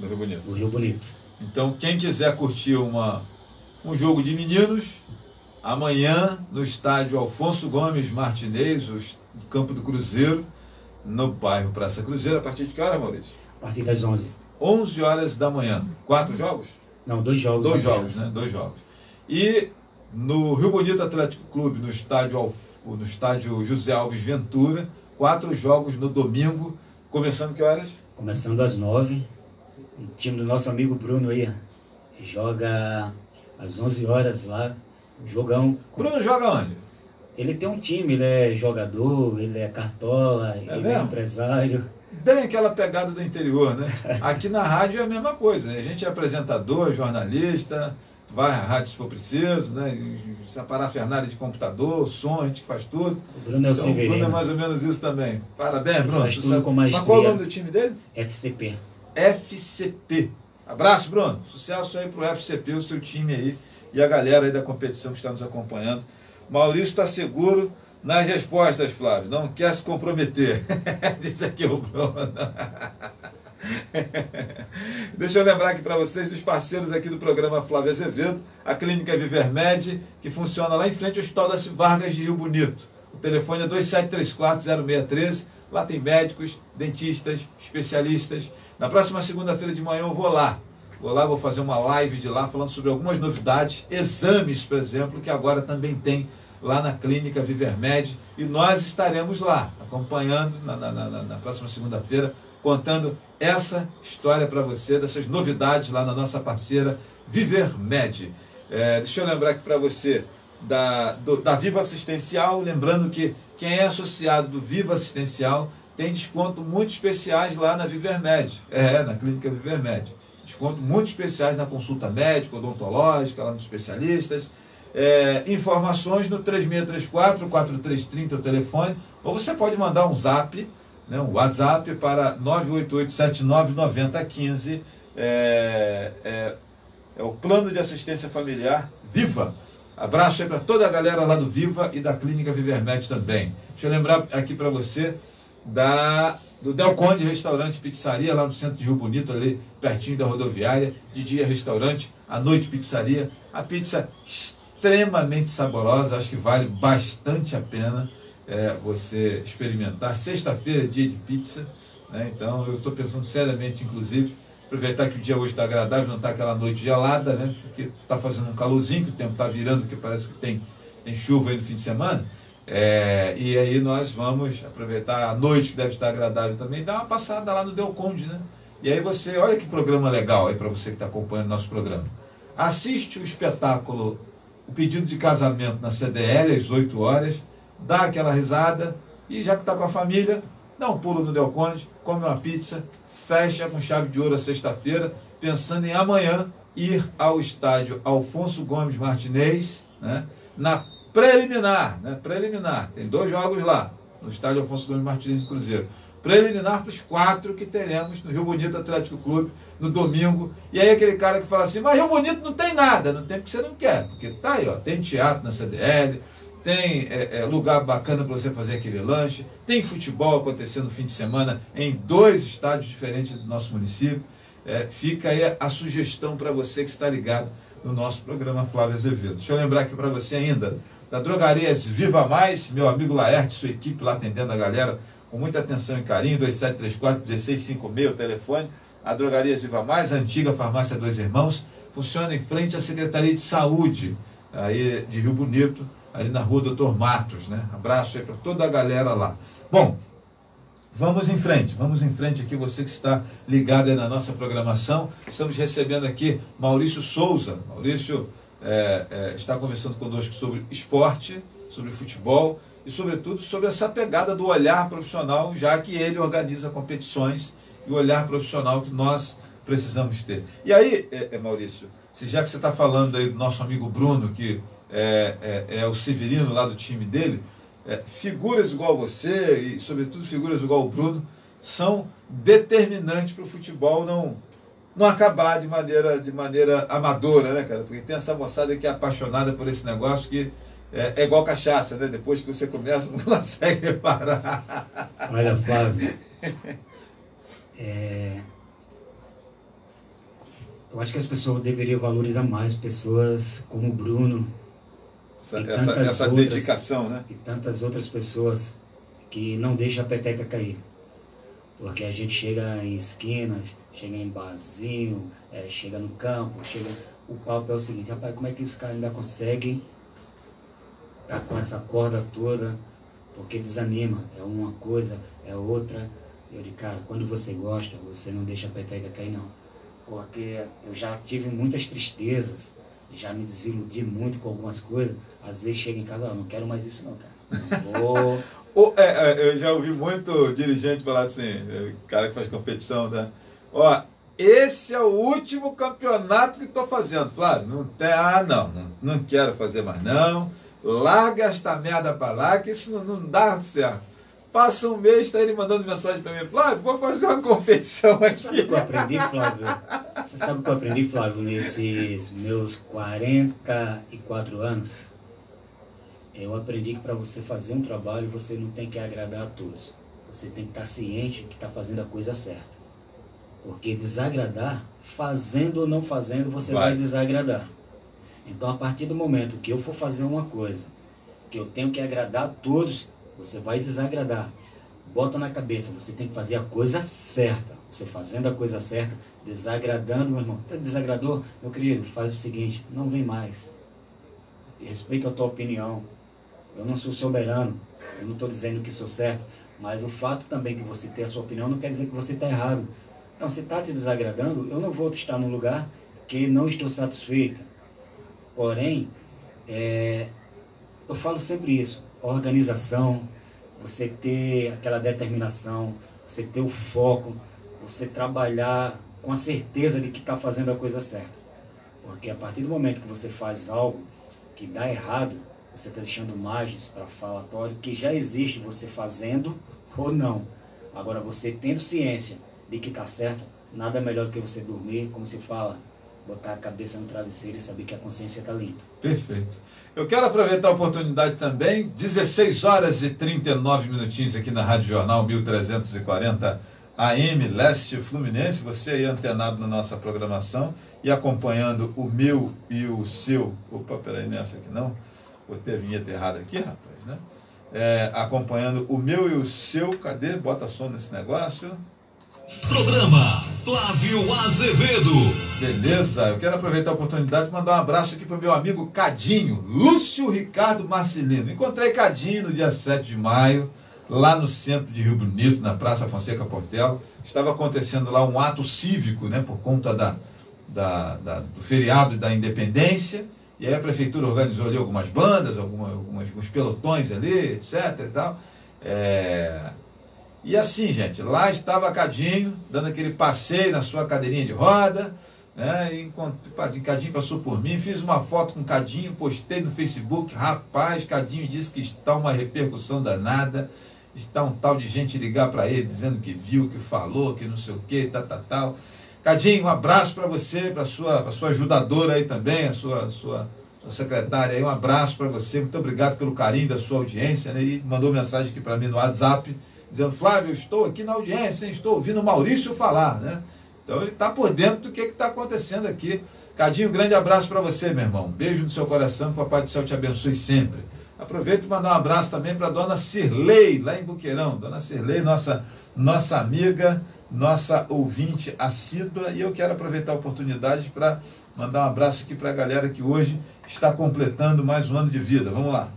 Rio Bonito. Então, quem quiser curtir um jogo de meninos, Amanhã, no estádio Alfonso Gomes Martinez, o campo do Cruzeiro, no bairro Praça Cruzeiro, a partir de que hora, Maurício? A partir das 11. 11 horas da manhã. 4 jogos? Não, 2 jogos. 2 jogos, né? 2 jogos. E no Rio Bonito Atlético Clube, no estádio José Alves Ventura, 4 jogos no domingo, começando que horas? Começando às 9. O time do nosso amigo Bruno aí joga às 11 horas lá, jogão. Bruno joga onde? Ele tem um time, ele é jogador, ele é cartola, ele mesmo? é empresário. Bem aquela pegada do interior, né? Aqui na rádio é a mesma coisa, né? A gente é apresentador, jornalista, vai à rádio se for preciso, né? Se parafernália de computador, som, a gente faz tudo. O Bruno é o Então, Severino. o Bruno é mais ou menos isso também. Parabéns, Ele Bruno. faz tudo Sucesso. com maestria. Mas qual é o nome do time dele? FCP. FCP. Abraço, Bruno. Sucesso aí pro FCP, o seu time aí e a galera aí da competição que está nos acompanhando. Maurício está seguro nas respostas, Flávio. Não quer se comprometer. Diz aqui o Bruno. Deixa eu lembrar aqui para vocês dos parceiros aqui do programa Flávio Azevedo, a Clínica Vivermed, que funciona lá em frente ao Hospital das Vargas de Rio Bonito. O telefone é 2734-0613. Lá tem médicos, dentistas, especialistas. Na próxima segunda-feira de manhã eu vou lá. Vou fazer uma live de lá falando sobre algumas novidades, exames, por exemplo, que agora também tem lá na Clínica Vivermed. E nós estaremos lá, acompanhando na próxima segunda-feira, contando essa história para você, dessas novidades lá na nossa parceira Vivermed. Deixa eu lembrar aqui para você da Viva Assistencial, lembrando que quem é associado do Viva Assistencial tem desconto muito especiais lá na Vivermed, na Clínica Vivermed. Desconto muito especiais na consulta médica, odontológica, lá nos especialistas. Informações no 3634-4330, o telefone, ou você pode mandar um zap, né, um WhatsApp para 988-799015. É o plano de assistência familiar Viva. Abraço aí para toda a galera lá do Viva e da Clínica Vivermed também. Deixa eu lembrar aqui para você do Del Conde Restaurante e Pizzaria, lá no centro de Rio Bonito, ali pertinho da rodoviária. De dia restaurante, à noite pizzaria. A pizza extremamente saborosa, acho que vale bastante a pena você experimentar. Sexta-feira é dia de pizza, né? Então eu estou pensando seriamente, inclusive, aproveitar que o dia hoje está agradável, não está aquela noite gelada, né? Porque está fazendo um calorzinho, que o tempo está virando, que parece que tem chuva aí no fim de semana. E aí nós vamos aproveitar a noite, que deve estar agradável também, dar uma passada lá no Del Conde, né? E aí você, olha que programa legal aí para você que está acompanhando o nosso programa. Assiste o espetáculo O Pedido de Casamento na CDL, às 8 horas, dá aquela risada, e já que está com a família, dá um pulo no Del Conde, come uma pizza, fecha com chave de ouro a sexta-feira, pensando em amanhã ir ao estádio Alfonso Gomes Martinez, né? Na preliminar, tem 2 jogos lá, no estádio Alfonso Gomes Martinez do Cruzeiro. Preliminar para os 4 que teremos no Rio Bonito Atlético Clube no domingo. E aí aquele cara que fala assim, mas Rio Bonito não tem nada, não tem porque você não quer, porque tá aí, ó, tem teatro na CDL, tem lugar bacana para você fazer aquele lanche, tem futebol acontecendo no fim de semana em 2 estádios diferentes do nosso município. Fica aí a sugestão para você que está ligado no nosso programa Flávio Azevedo. Deixa eu lembrar aqui para você ainda da Drogarias Viva Mais, meu amigo Laerte, sua equipe lá atendendo a galera com muita atenção e carinho, 2734-1656, o telefone. A Drogarias Viva Mais, a antiga farmácia Dois Irmãos, funciona em frente à Secretaria de Saúde aí de Rio Bonito, ali na rua Doutor Matos, né? Abraço aí para toda a galera lá. Bom, vamos em frente aqui, você que está ligado aí na nossa programação. Estamos recebendo aqui Maurício Souza. Maurício está conversando conosco sobre esporte, sobre futebol e, sobretudo, sobre essa pegada do olhar profissional, já que ele organiza competições e o olhar profissional que nós precisamos ter. E aí, Maurício, já que você está falando aí do nosso amigo Bruno, que é o Severino lá do time dele, figuras igual você e, sobretudo, figuras igual o Bruno são determinantes para o futebol não acabar de maneira amadora, né, cara? Porque tem essa moçada que é apaixonada por esse negócio que é igual cachaça, né? Depois que você começa, não consegue parar. Olha, Flávio, eu acho que as pessoas deveriam valorizar mais pessoas como o Bruno, essa dedicação, né? E tantas outras pessoas que não deixam a peteca cair. Porque a gente chega em esquinas, chega em barzinho, chega no campo, o papo é o seguinte: rapaz, como é que os caras ainda conseguem estar com essa corda toda? Porque desanima, é uma coisa, é outra. Eu digo, cara, quando você gosta, você não deixa a peteca cair, não. Porque eu já tive muitas tristezas, já me desiludi muito com algumas coisas. Às vezes chego em casa, não quero mais isso não, cara. Não vou... Eu já ouvi muito dirigente falar assim, cara que faz competição, né? Ó, esse é o último campeonato que estou fazendo. Flávio, não tem, não quero fazer mais não. Larga esta merda para lá, que isso não dá certo. Passa um mês, está ele mandando mensagem para mim: Flávio, vou fazer uma competição aqui. Sabe o que eu aprendi, Flávio? Você sabe o que eu aprendi, Flávio, nesses meus 44 anos? Eu aprendi que para você fazer um trabalho, você não tem que agradar a todos. Você tem que estar ciente que está fazendo a coisa certa. Porque desagradar, fazendo ou não fazendo, você vai desagradar. Então, a partir do momento que eu for fazer uma coisa, que eu tenho que agradar a todos, você vai desagradar. Bota na cabeça, você tem que fazer a coisa certa. Você fazendo a coisa certa, desagradando, meu irmão. Tá desagradou? Meu querido, faz o seguinte: não vem mais. Respeito a tua opinião. Eu não sou soberano. Eu não estou dizendo que sou certo. Mas o fato também que você tem a sua opinião não quer dizer que você está errado. Então, se está te desagradando, eu não vou estar num lugar que não estou satisfeito. Porém, eu falo sempre isso: organização, você ter aquela determinação, você ter o foco, você trabalhar com a certeza de que está fazendo a coisa certa. Porque a partir do momento que você faz algo que dá errado, você está deixando margens para falatório que já existe, você fazendo ou não. Agora, você tendo ciência de que está certo, nada melhor do que você dormir, como se fala, botar a cabeça no travesseiro e saber que a consciência está limpa. Perfeito. Eu quero aproveitar a oportunidade também, 16 horas e 39 minutinhos aqui na Rádio Jornal 1340 AM Leste Fluminense, você aí antenado na nossa programação e acompanhando o meu e o seu... Opa, peraí, nessa aqui não, botei a vinheta errada aqui, rapaz, né? Acompanhando o meu e o seu, cadê? Bota som nesse negócio. Programa Flávio Azevedo. Beleza, eu quero aproveitar a oportunidade de mandar um abraço aqui para o meu amigo Cadinho, Lúcio Ricardo Marcelino. Encontrei Cadinho no dia 7 de maio, lá no centro de Rio Bonito, na Praça Fonseca Portela. Estava acontecendo lá um ato cívico, né, por conta do feriado da Independência. E aí a prefeitura organizou ali algumas bandas, alguns pelotões ali, etc. e tal. E assim, gente, lá estava Cadinho, dando aquele passeio na sua cadeirinha de roda, né? E Cadinho passou por mim, fiz uma foto com Cadinho, postei no Facebook. Rapaz, Cadinho disse que está uma repercussão danada, está um tal de gente ligar para ele, dizendo que viu, que falou, que não sei o que, tal. Cadinho, um abraço para você, para a sua ajudadora aí também, a sua secretária aí, um abraço para você, muito obrigado pelo carinho da sua audiência, né? E mandou mensagem aqui para mim no WhatsApp, dizendo: Flávio, eu estou aqui na audiência, hein? Estou ouvindo o Maurício falar, né? Então ele está por dentro do que está acontecendo aqui. Cadinho, um grande abraço para você, meu irmão. Beijo no seu coração, que o Papai do Céu te abençoe sempre. Aproveito e mandar um abraço também para a dona Cirlei, lá em Boqueirão. Dona Cirlei, nossa amiga, nossa ouvinte assídua. E eu quero aproveitar a oportunidade para mandar um abraço aqui para a galera que hoje está completando mais um ano de vida. Vamos lá.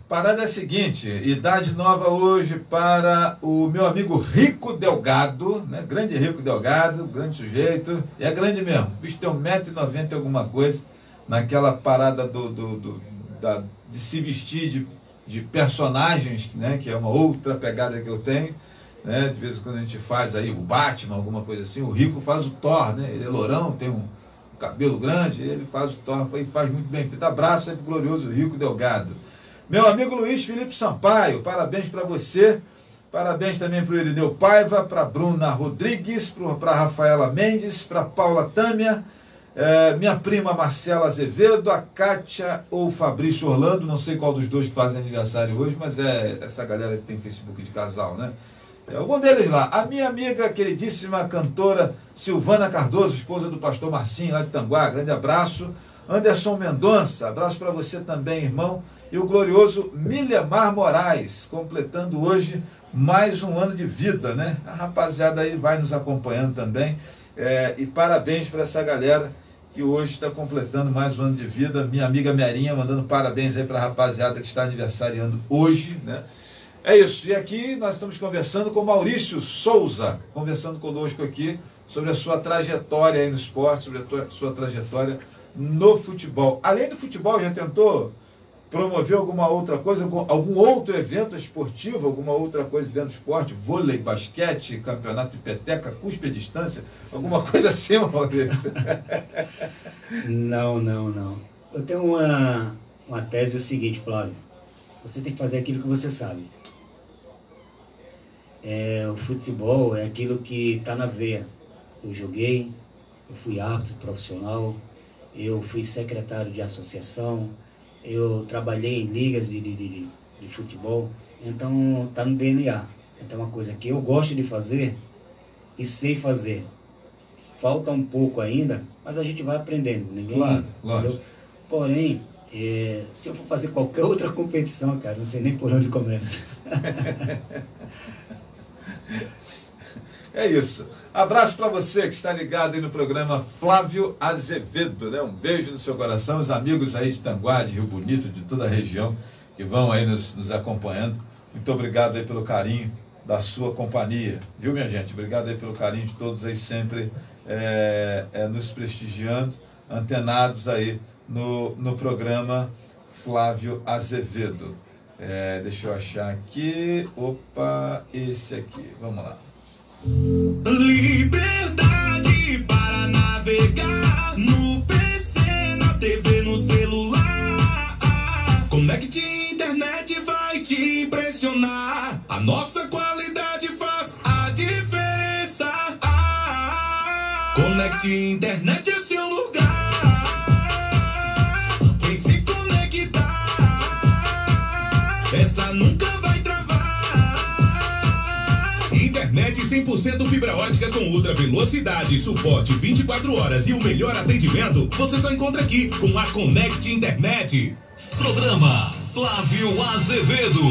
Parada é a seguinte: idade nova hoje para o meu amigo Rico Delgado, né? Grande Rico Delgado, grande sujeito, e é grande mesmo, o bicho tem 1,90 m alguma coisa, naquela parada de se vestir de personagens, né? Que é uma outra pegada que eu tenho, né? De vez em quando a gente faz aí o Batman, alguma coisa assim. O Rico faz o Thor, né? Ele é lourão, tem um cabelo grande, ele faz o Thor e faz muito bem feito. Abraço sempre glorioso Rico Delgado. Meu amigo Luiz Felipe Sampaio, parabéns para você Parabéns também para o Irineu Paiva, para a Bruna Rodrigues, para a Rafaela Mendes, para a Paula Tâmia, minha prima Marcela Azevedo, a Kátia ou o Fabrício Orlando, não sei qual dos dois que fazem aniversário hoje, mas é essa galera que tem Facebook de casal, né? Algum deles lá. A minha amiga, queridíssima cantora Silvana Cardoso, esposa do pastor Marcinho, lá de Tanguá, grande abraço. Anderson Mendonça, abraço para você também, irmão. E o glorioso Milemar Moraes, completando hoje mais um ano de vida, né? A rapaziada aí vai nos acompanhando também. E parabéns para essa galera que hoje está completando mais um ano de vida. Minha amiga Merinha mandando parabéns aí para a rapaziada que está aniversariando hoje, né? É isso, e aqui nós estamos conversando com Maurício Souza, conversando conosco aqui sobre a sua trajetória aí no esporte, sobre a sua trajetória no futebol. Além do futebol, já tentou promover alguma outra coisa, algum outro evento esportivo, alguma outra coisa dentro do esporte? Vôlei, basquete, campeonato de peteca, cuspe à distância, alguma coisa assim, Maurício? Não. Eu tenho uma tese, o seguinte, Flávio, você tem que fazer aquilo que você sabe. O futebol é aquilo que está na veia. Eu joguei, eu fui árbitro profissional, eu fui secretário de associação, eu trabalhei em ligas de futebol, então está no DNA. Então é uma coisa que eu gosto de fazer e sei fazer. Falta um pouco ainda, mas a gente vai aprendendo. Claro. Porém, se eu for fazer qualquer outra competição, cara, não sei nem por onde começa. É isso. Abraço para você que está ligado aí no programa Flávio Azevedo, né? Um beijo no seu coração, os amigos aí de Tanguá, de Rio Bonito, de toda a região que vão aí nos acompanhando. Muito obrigado aí pelo carinho da sua companhia, viu, minha gente? Obrigado aí pelo carinho de todos aí sempre nos prestigiando, antenados aí no programa Flávio Azevedo. Deixa eu achar aqui. Opa, esse aqui. Vamos lá. Liberdade para navegar no PC, na TV, no celular. Conecte internet, vai te impressionar. A nossa qualidade faz a diferença. Conecte internet, é seu lugar. Quem se conectar, essa nunca vai travar. Internet 100% fibra ótica com ultra velocidade, suporte 24 horas e o melhor atendimento você só encontra aqui com a Conect Internet. Programa Flávio Azevedo.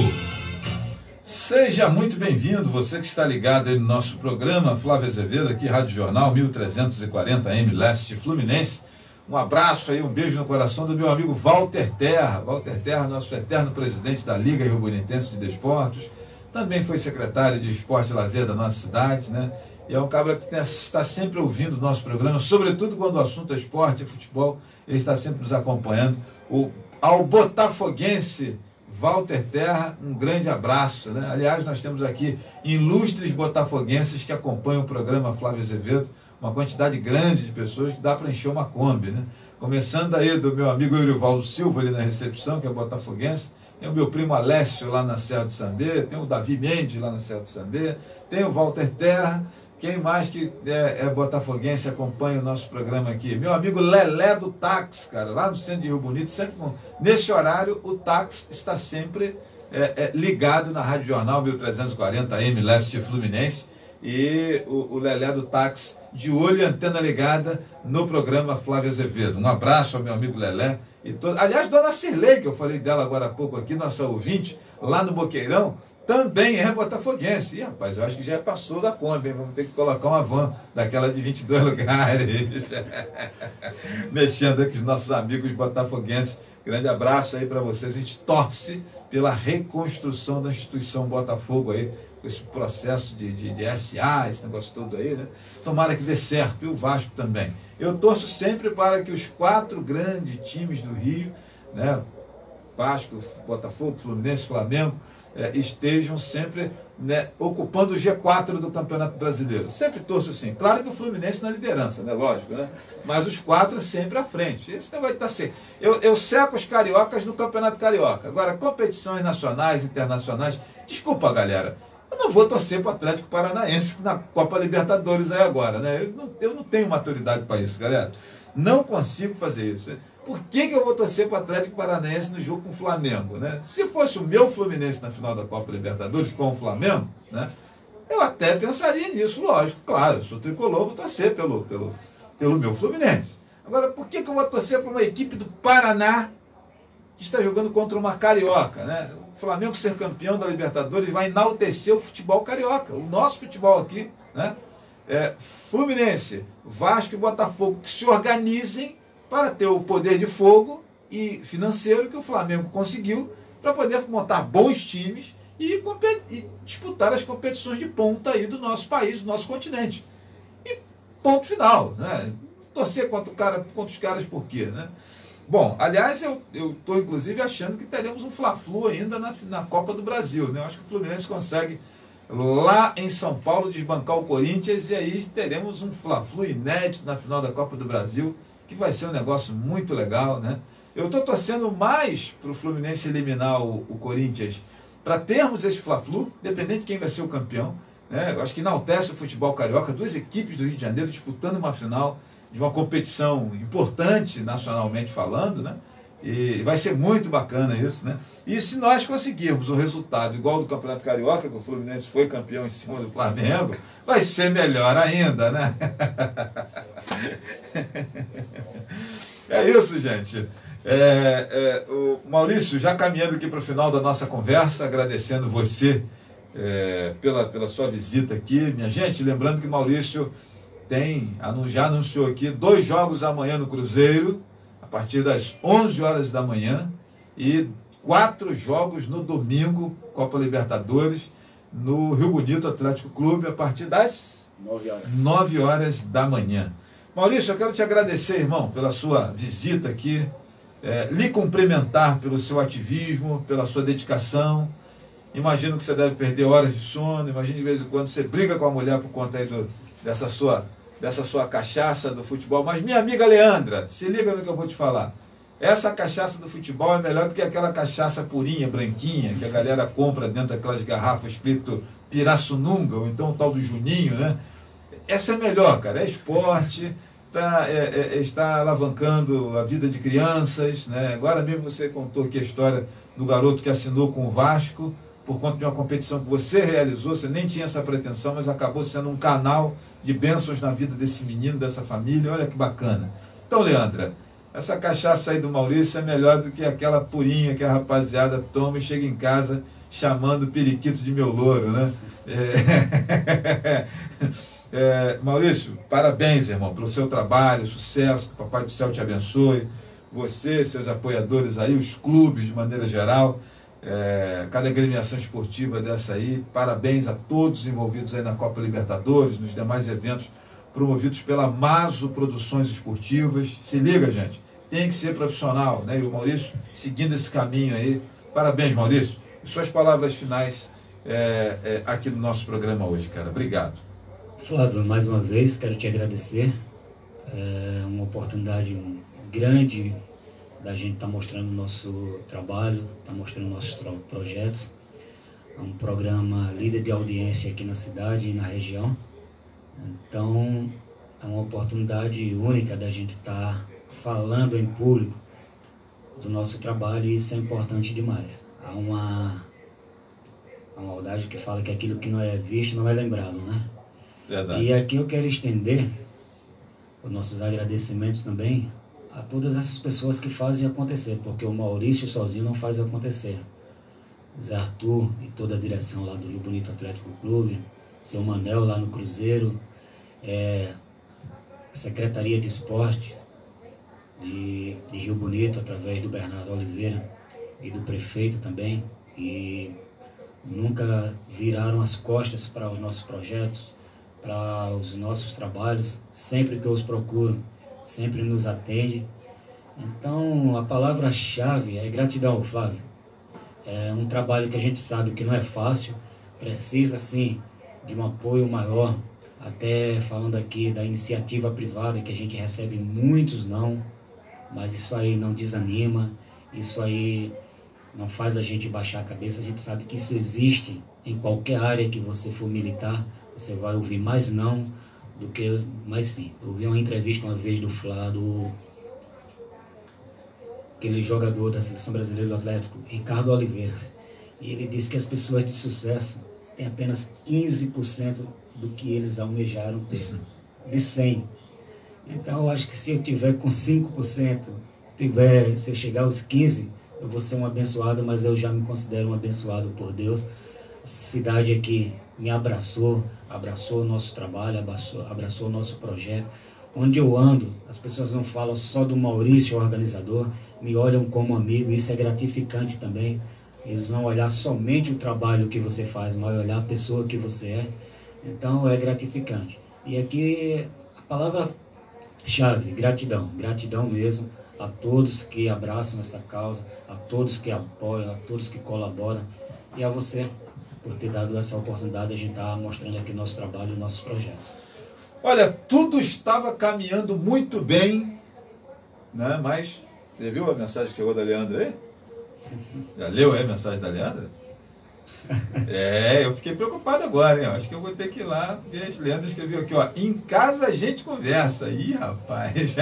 Seja muito bem-vindo, você que está ligado aí no nosso programa Flávio Azevedo, aqui Rádio Jornal 1340M Leste Fluminense. Um abraço aí, um beijo no coração do meu amigo Walter Terra. Walter Terra, nosso eterno presidente da Liga Rio Bonitense de Desportos. Também foi secretário de Esporte e Lazer da nossa cidade, né? E é um cabra que está sempre ouvindo o nosso programa, sobretudo quando o assunto é esporte e futebol, ele está sempre nos acompanhando. Ao botafoguense Walter Terra, um grande abraço, né? Aliás, nós temos aqui ilustres botafoguenses que acompanham o programa Flávio Azevedo, uma quantidade grande de pessoas que dá para encher uma Kombi, né? Começando aí do meu amigo Eurivaldo Silva ali na recepção, que é botafoguense. Tem o meu primo Alessio lá na Serra do Sambê, tem o Davi Mendes lá na Serra do Sambê, tem o Walter Terra, quem mais que é botafoguense acompanha o nosso programa aqui? Meu amigo Lelé do Táxi, cara, lá no centro de Rio Bonito, sempre nesse horário o táxi está sempre ligado na Rádio Jornal 1340M Leste Fluminense, e o Lelé do Táxi de olho e antena ligada no programa Flávio Azevedo. Um abraço ao meu amigo Lelé. Aliás, dona Cirlei, que eu falei dela agora há pouco aqui, nossa ouvinte, lá no Boqueirão, também é botafoguense. E, rapaz, eu acho que já passou da Kombi, vamos ter que colocar uma van daquela de 22 lugares. Mexendo aqui com os nossos amigos botafoguenses. Grande abraço aí para vocês. A gente torce pela reconstrução da instituição Botafogo aí, com esse processo de SA, esse negócio todo aí, né? Tomara que dê certo. E o Vasco também. Eu torço sempre para que os 4 grandes times do Rio, né, Vasco, Botafogo, Fluminense, Flamengo, estejam sempre, né, ocupando o G4 do Campeonato Brasileiro. Sempre torço assim. Claro que o Fluminense na liderança, né? Lógico, né? Mas os 4 sempre à frente. Esse não vai estar assim. Eu seco os cariocas no Campeonato Carioca. Agora, competições nacionais, internacionais, desculpa, galera, Eu não vou torcer para o Atlético Paranaense na Copa Libertadores aí agora, né? Eu não tenho maturidade para isso, galera. Não consigo fazer isso. Por que eu vou torcer para o Atlético Paranaense no jogo com o Flamengo, né? Se fosse o meu Fluminense na final da Copa Libertadores com o Flamengo, né? Eu até pensaria nisso, lógico. Claro, eu sou tricolor, vou torcer pelo meu Fluminense. Agora, por que eu vou torcer para uma equipe do Paraná que está jogando contra uma carioca, né? O Flamengo ser campeão da Libertadores vai enaltecer o futebol carioca, o nosso futebol aqui, né? Fluminense, Vasco e Botafogo que se organizem para ter o poder de fogo e financeiro que o Flamengo conseguiu para poder montar bons times e disputar as competições de ponta aí do nosso país, do nosso continente. E ponto final, né? Torcer contra os caras por quê, né? Bom, aliás, eu estou inclusive achando que teremos um Fla-Flu ainda na Copa do Brasil, né? Eu acho que o Fluminense consegue lá em São Paulo desbancar o Corinthians e aí teremos um Fla-Flu inédito na final da Copa do Brasil, que vai ser um negócio muito legal, né? Eu estou torcendo mais para o Fluminense eliminar o Corinthians, para termos esse Fla-Flu, independente de quem vai ser o campeão, né? Eu acho que enaltece o futebol carioca, duas equipes do Rio de Janeiro disputando uma final de uma competição importante, nacionalmente falando, né? E vai ser muito bacana isso, né? E se nós conseguirmos um resultado igual do Campeonato Carioca, que o Fluminense foi campeão em cima do Flamengo, vai ser melhor ainda, né? É isso, gente. O Maurício, já caminhando aqui para o final da nossa conversa, agradecendo você pela sua visita aqui. Minha gente, lembrando que Maurício já anunciou aqui 2 jogos amanhã no Cruzeiro, a partir das 11 horas da manhã, e 4 jogos no domingo, Copa Libertadores, no Rio Bonito Atlético Clube, a partir das 9 horas da manhã. Maurício, eu quero te agradecer, irmão, pela sua visita aqui, lhe cumprimentar pelo seu ativismo, pela sua dedicação. Imagino que você deve perder horas de sono, imagino de vez em quando você briga com a mulher por conta aí dessa sua cachaça do futebol. Mas minha amiga Leandra, se liga no que eu vou te falar. Essa cachaça do futebol é melhor do que aquela cachaça purinha, branquinha, que a galera compra dentro daquelas garrafas escrito Pirassununga, ou então o tal do Juninho, né? Essa é melhor, cara. É esporte, está alavancando a vida de crianças, né? Agora mesmo você contou aqui a história do garoto que assinou com o Vasco por conta de uma competição que você realizou, você nem tinha essa pretensão, mas acabou sendo um canal de bênçãos na vida desse menino, dessa família. Olha que bacana. Então, Leandra, essa cachaça aí do Maurício é melhor do que aquela purinha que a rapaziada toma e chega em casa chamando o periquito de meu louro, né? Maurício, parabéns, irmão, pelo seu trabalho, sucesso, que o Papai do Céu te abençoe, você, seus apoiadores aí, os clubes de maneira geral, cada agremiação esportiva dessa aí, parabéns a todos envolvidos aí na Copa Libertadores, nos demais eventos promovidos pela Maso Produções Esportivas. Se liga, gente, tem que ser profissional, né? E o Maurício seguindo esse caminho aí. Parabéns, Maurício. E suas palavras finais aqui no nosso programa hoje, cara. Obrigado. Flávio, mais uma vez quero te agradecer. É uma oportunidade grande da gente estar mostrando o nosso trabalho, estar mostrando nossos projetos. É um programa líder de audiência aqui na cidade e na região. Então, é uma oportunidade única da gente estar falando em público do nosso trabalho, e isso é importante demais. Há uma maldade que fala que aquilo que não é visto não é lembrado, né? Verdade. E aqui eu quero estender os nossos agradecimentos também a todas essas pessoas que fazem acontecer, porque o Maurício sozinho não faz acontecer. Zé Arthur e toda a direção lá do Rio Bonito Atlético Clube, seu Manel lá no Cruzeiro, Secretaria de Esporte de Rio Bonito, através do Bernardo Oliveira e do prefeito também, que nunca viraram as costas para os nossos projetos, para os nossos trabalhos. Sempre que eu os procuro, sempre nos atende. Então, a palavra-chave é gratidão, Flávio. É um trabalho que a gente sabe que não é fácil, precisa, sim, de um apoio maior, até falando aqui da iniciativa privada, que a gente recebe muitos não, mas isso aí não desanima, isso aí não faz a gente baixar a cabeça. A gente sabe que isso existe em qualquer área que você for militar, você vai ouvir mais não do que mais sim. Eu vi uma entrevista uma vez do Flávio, aquele jogador da Seleção Brasileira do Atlético, Ricardo Oliveira, e ele disse que as pessoas de sucesso têm apenas 15% do que eles almejaram ter, de 100. Então eu acho que se eu tiver com 5%, se eu chegar aos 15%, eu vou ser um abençoado, mas eu já me considero um abençoado por Deus. A cidade aqui me abraçou o nosso trabalho, abraçou o nosso projeto. Onde eu ando, as pessoas não falam só do Maurício, o organizador, me olham como amigo, isso é gratificante também. Eles vão olhar somente o trabalho que você faz, mas olhar a pessoa que você é. Então é gratificante. E aqui a palavra-chave, gratidão. Gratidão mesmo a todos que abraçam essa causa, a todos que apoiam, a todos que colaboram. E a você por ter dado essa oportunidade de a gente estar mostrando aqui nosso trabalho e nossos projetos. Olha, tudo estava caminhando muito bem, né? Mas você viu a mensagem que chegou da Leandra aí? Já leu aí a mensagem da Leandra? Eu fiquei preocupado agora, hein? Acho que eu vou ter que ir lá, porque a Leandra escreveu aqui, ó, em casa a gente conversa. Ih, rapaz!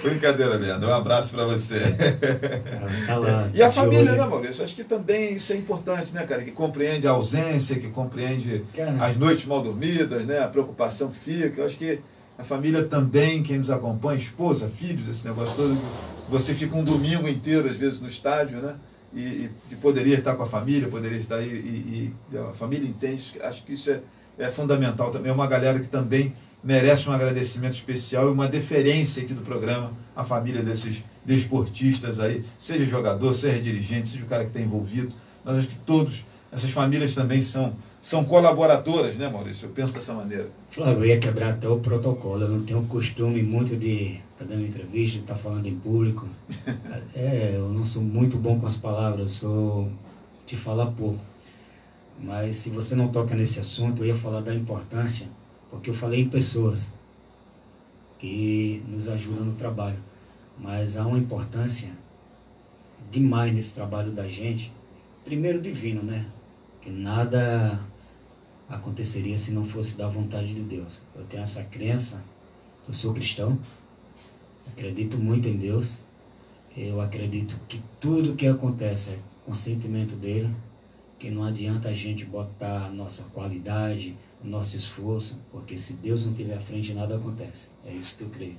Brincadeira, Leandra, um abraço para você. Tá lá, e a família, né, Maurício? Acho que também isso é importante, né, cara? Que compreende a ausência, que compreende as noites mal dormidas, né? A preocupação que fica. Eu acho que a família também, quem nos acompanha, esposa, filhos, esse negócio todo, você fica um domingo inteiro, às vezes, no estádio, né? E poderia estar com a família, poderia estar aí, e a família entende. Acho que isso é fundamental também. É uma galera que também merece um agradecimento especial e uma deferência aqui do programa, a família desses desportistas aí, seja jogador, seja dirigente, seja o cara que está envolvido. Nós acho que todos, essas famílias também são colaboradoras, né, Maurício? Eu penso dessa maneira. Flávio, eu ia quebrar até o protocolo. Eu não tenho costume muito de estar dando entrevista, de estar falando em público. Eu não sou muito bom com as palavras, sou de falar pouco. Mas se você não toca nesse assunto, eu ia falar da importância, porque eu falei em pessoas que nos ajudam no trabalho. Mas há uma importância demais nesse trabalho da gente. Primeiro, divino, né? Que nada aconteceria se não fosse da vontade de Deus. Eu tenho essa crença, eu sou cristão, acredito muito em Deus, eu acredito que tudo que acontece é consentimento dele, que não adianta a gente botar a nossa qualidade, o nosso esforço, porque se Deus não estiver à frente, nada acontece. É isso que eu creio.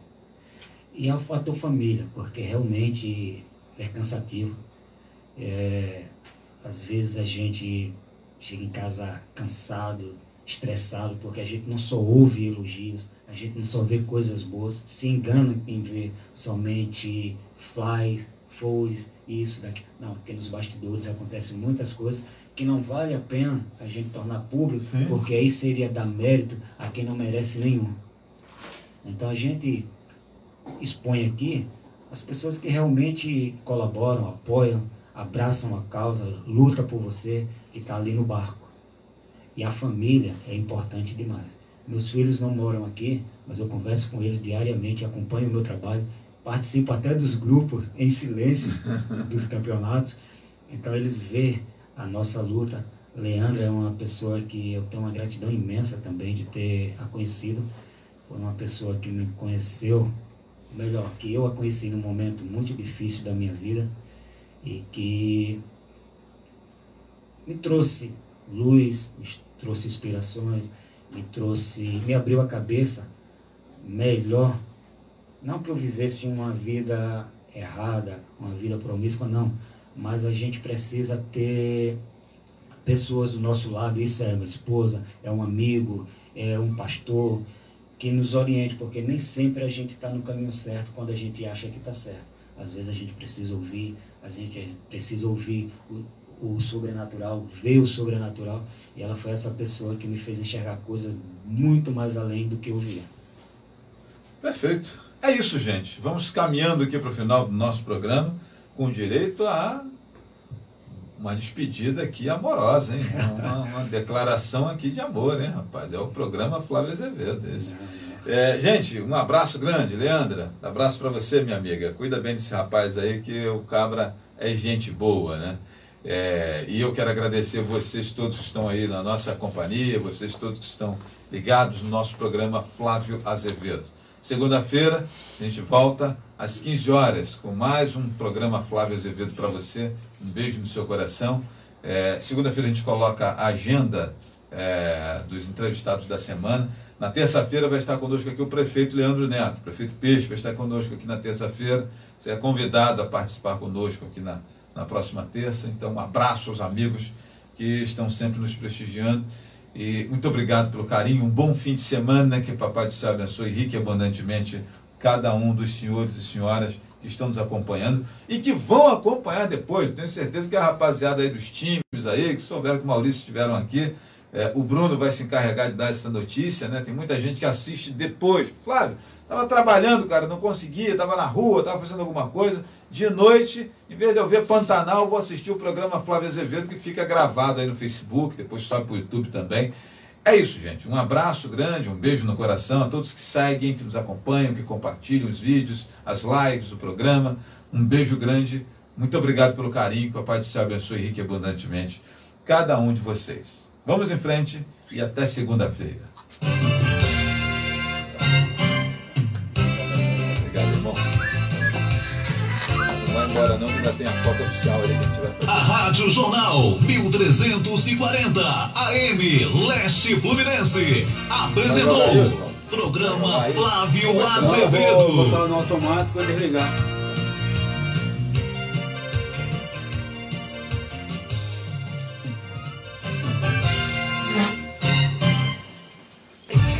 E é o fator família, porque realmente é cansativo. Às vezes a gente chega em casa cansado, estressado, porque a gente não só ouve elogios, a gente não só vê coisas boas, se engana em ver somente folhas, isso, daqui. Não, porque nos bastidores acontecem muitas coisas que não vale a pena a gente tornar público, sim, porque aí seria dar mérito a quem não merece nenhum. Então a gente expõe aqui as pessoas que realmente colaboram, apoiam, abraçam a causa, lutam por você que está ali no barco. E a família é importante demais. Meus filhos não moram aqui, mas eu converso com eles diariamente, acompanho o meu trabalho, participo até dos grupos em silêncio dos campeonatos. Então eles veem a nossa luta. Leandra é uma pessoa que eu tenho uma gratidão imensa também de ter a conhecido. Foi uma pessoa que me conheceu, melhor, que eu a conheci num momento muito difícil da minha vida e que me trouxe luz, me trouxe inspirações, me abriu a cabeça melhor. Não que eu vivesse uma vida errada, uma vida promíscua, não. Mas a gente precisa ter pessoas do nosso lado, isso é uma esposa, é um amigo, é um pastor, que nos oriente, porque nem sempre a gente está no caminho certo quando a gente acha que está certo. Às vezes a gente precisa ouvir, o sobrenatural, ver o sobrenatural, e ela foi essa pessoa que me fez enxergar coisas muito mais além do que eu via. Perfeito. É isso, gente. Vamos caminhando aqui para o final do nosso programa, com direito a uma despedida aqui amorosa, hein? Uma declaração aqui de amor, hein, rapaz? É o programa Flávio Azevedo, esse. Gente, um abraço grande, Leandra. Um abraço para você, minha amiga. Cuida bem desse rapaz aí, que o cabra é gente boa, né? E eu quero agradecer vocês todos que estão aí na nossa companhia, vocês todos que estão ligados no nosso programa Flávio Azevedo. Segunda-feira a gente volta às 15 horas com mais um programa Flávio Azevedo para você. Um beijo no seu coração. Segunda-feira a gente coloca a agenda dos entrevistados da semana. Na terça-feira vai estar conosco aqui o prefeito Leandro Neto, o prefeito Peixe vai estar conosco aqui na terça-feira. Você é convidado a participar conosco aqui na próxima terça. Então, um abraço aos amigos que estão sempre nos prestigiando. E muito obrigado pelo carinho. Um bom fim de semana. Que Papai do Céu abençoe rica e abundantemente cada um dos senhores e senhoras que estão nos acompanhando e que vão acompanhar depois. Tenho certeza que a rapaziada aí dos times aí, que souberam que o Maurício estiveram aqui, o Bruno vai se encarregar de dar essa notícia, né? Tem muita gente que assiste depois. Flávio, estava trabalhando, cara, não conseguia, estava na rua, estava fazendo alguma coisa. De noite, em vez de eu ver Pantanal, eu vou assistir o programa Flávio Azevedo, que fica gravado aí no Facebook, depois sobe para o YouTube também. É isso, gente. Um abraço grande, um beijo no coração a todos que seguem, que nos acompanham, que compartilham os vídeos, as lives, o programa. Um beijo grande. Muito obrigado pelo carinho. Que o Papai do Céu abençoe rica e abundantemente cada um de vocês. Vamos em frente e até segunda-feira. Obrigado, irmão. Não vai embora não, que ainda tem a foto oficial aí que a gente vai fazer. A Rádio Jornal 1340 AM Leste Fluminense apresentou programa Flávio Azevedo. Vou botar no automático e desligar.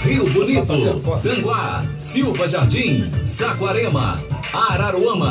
Rio Bonito, Tanguá, Silva Jardim, Saquarema, Araruama.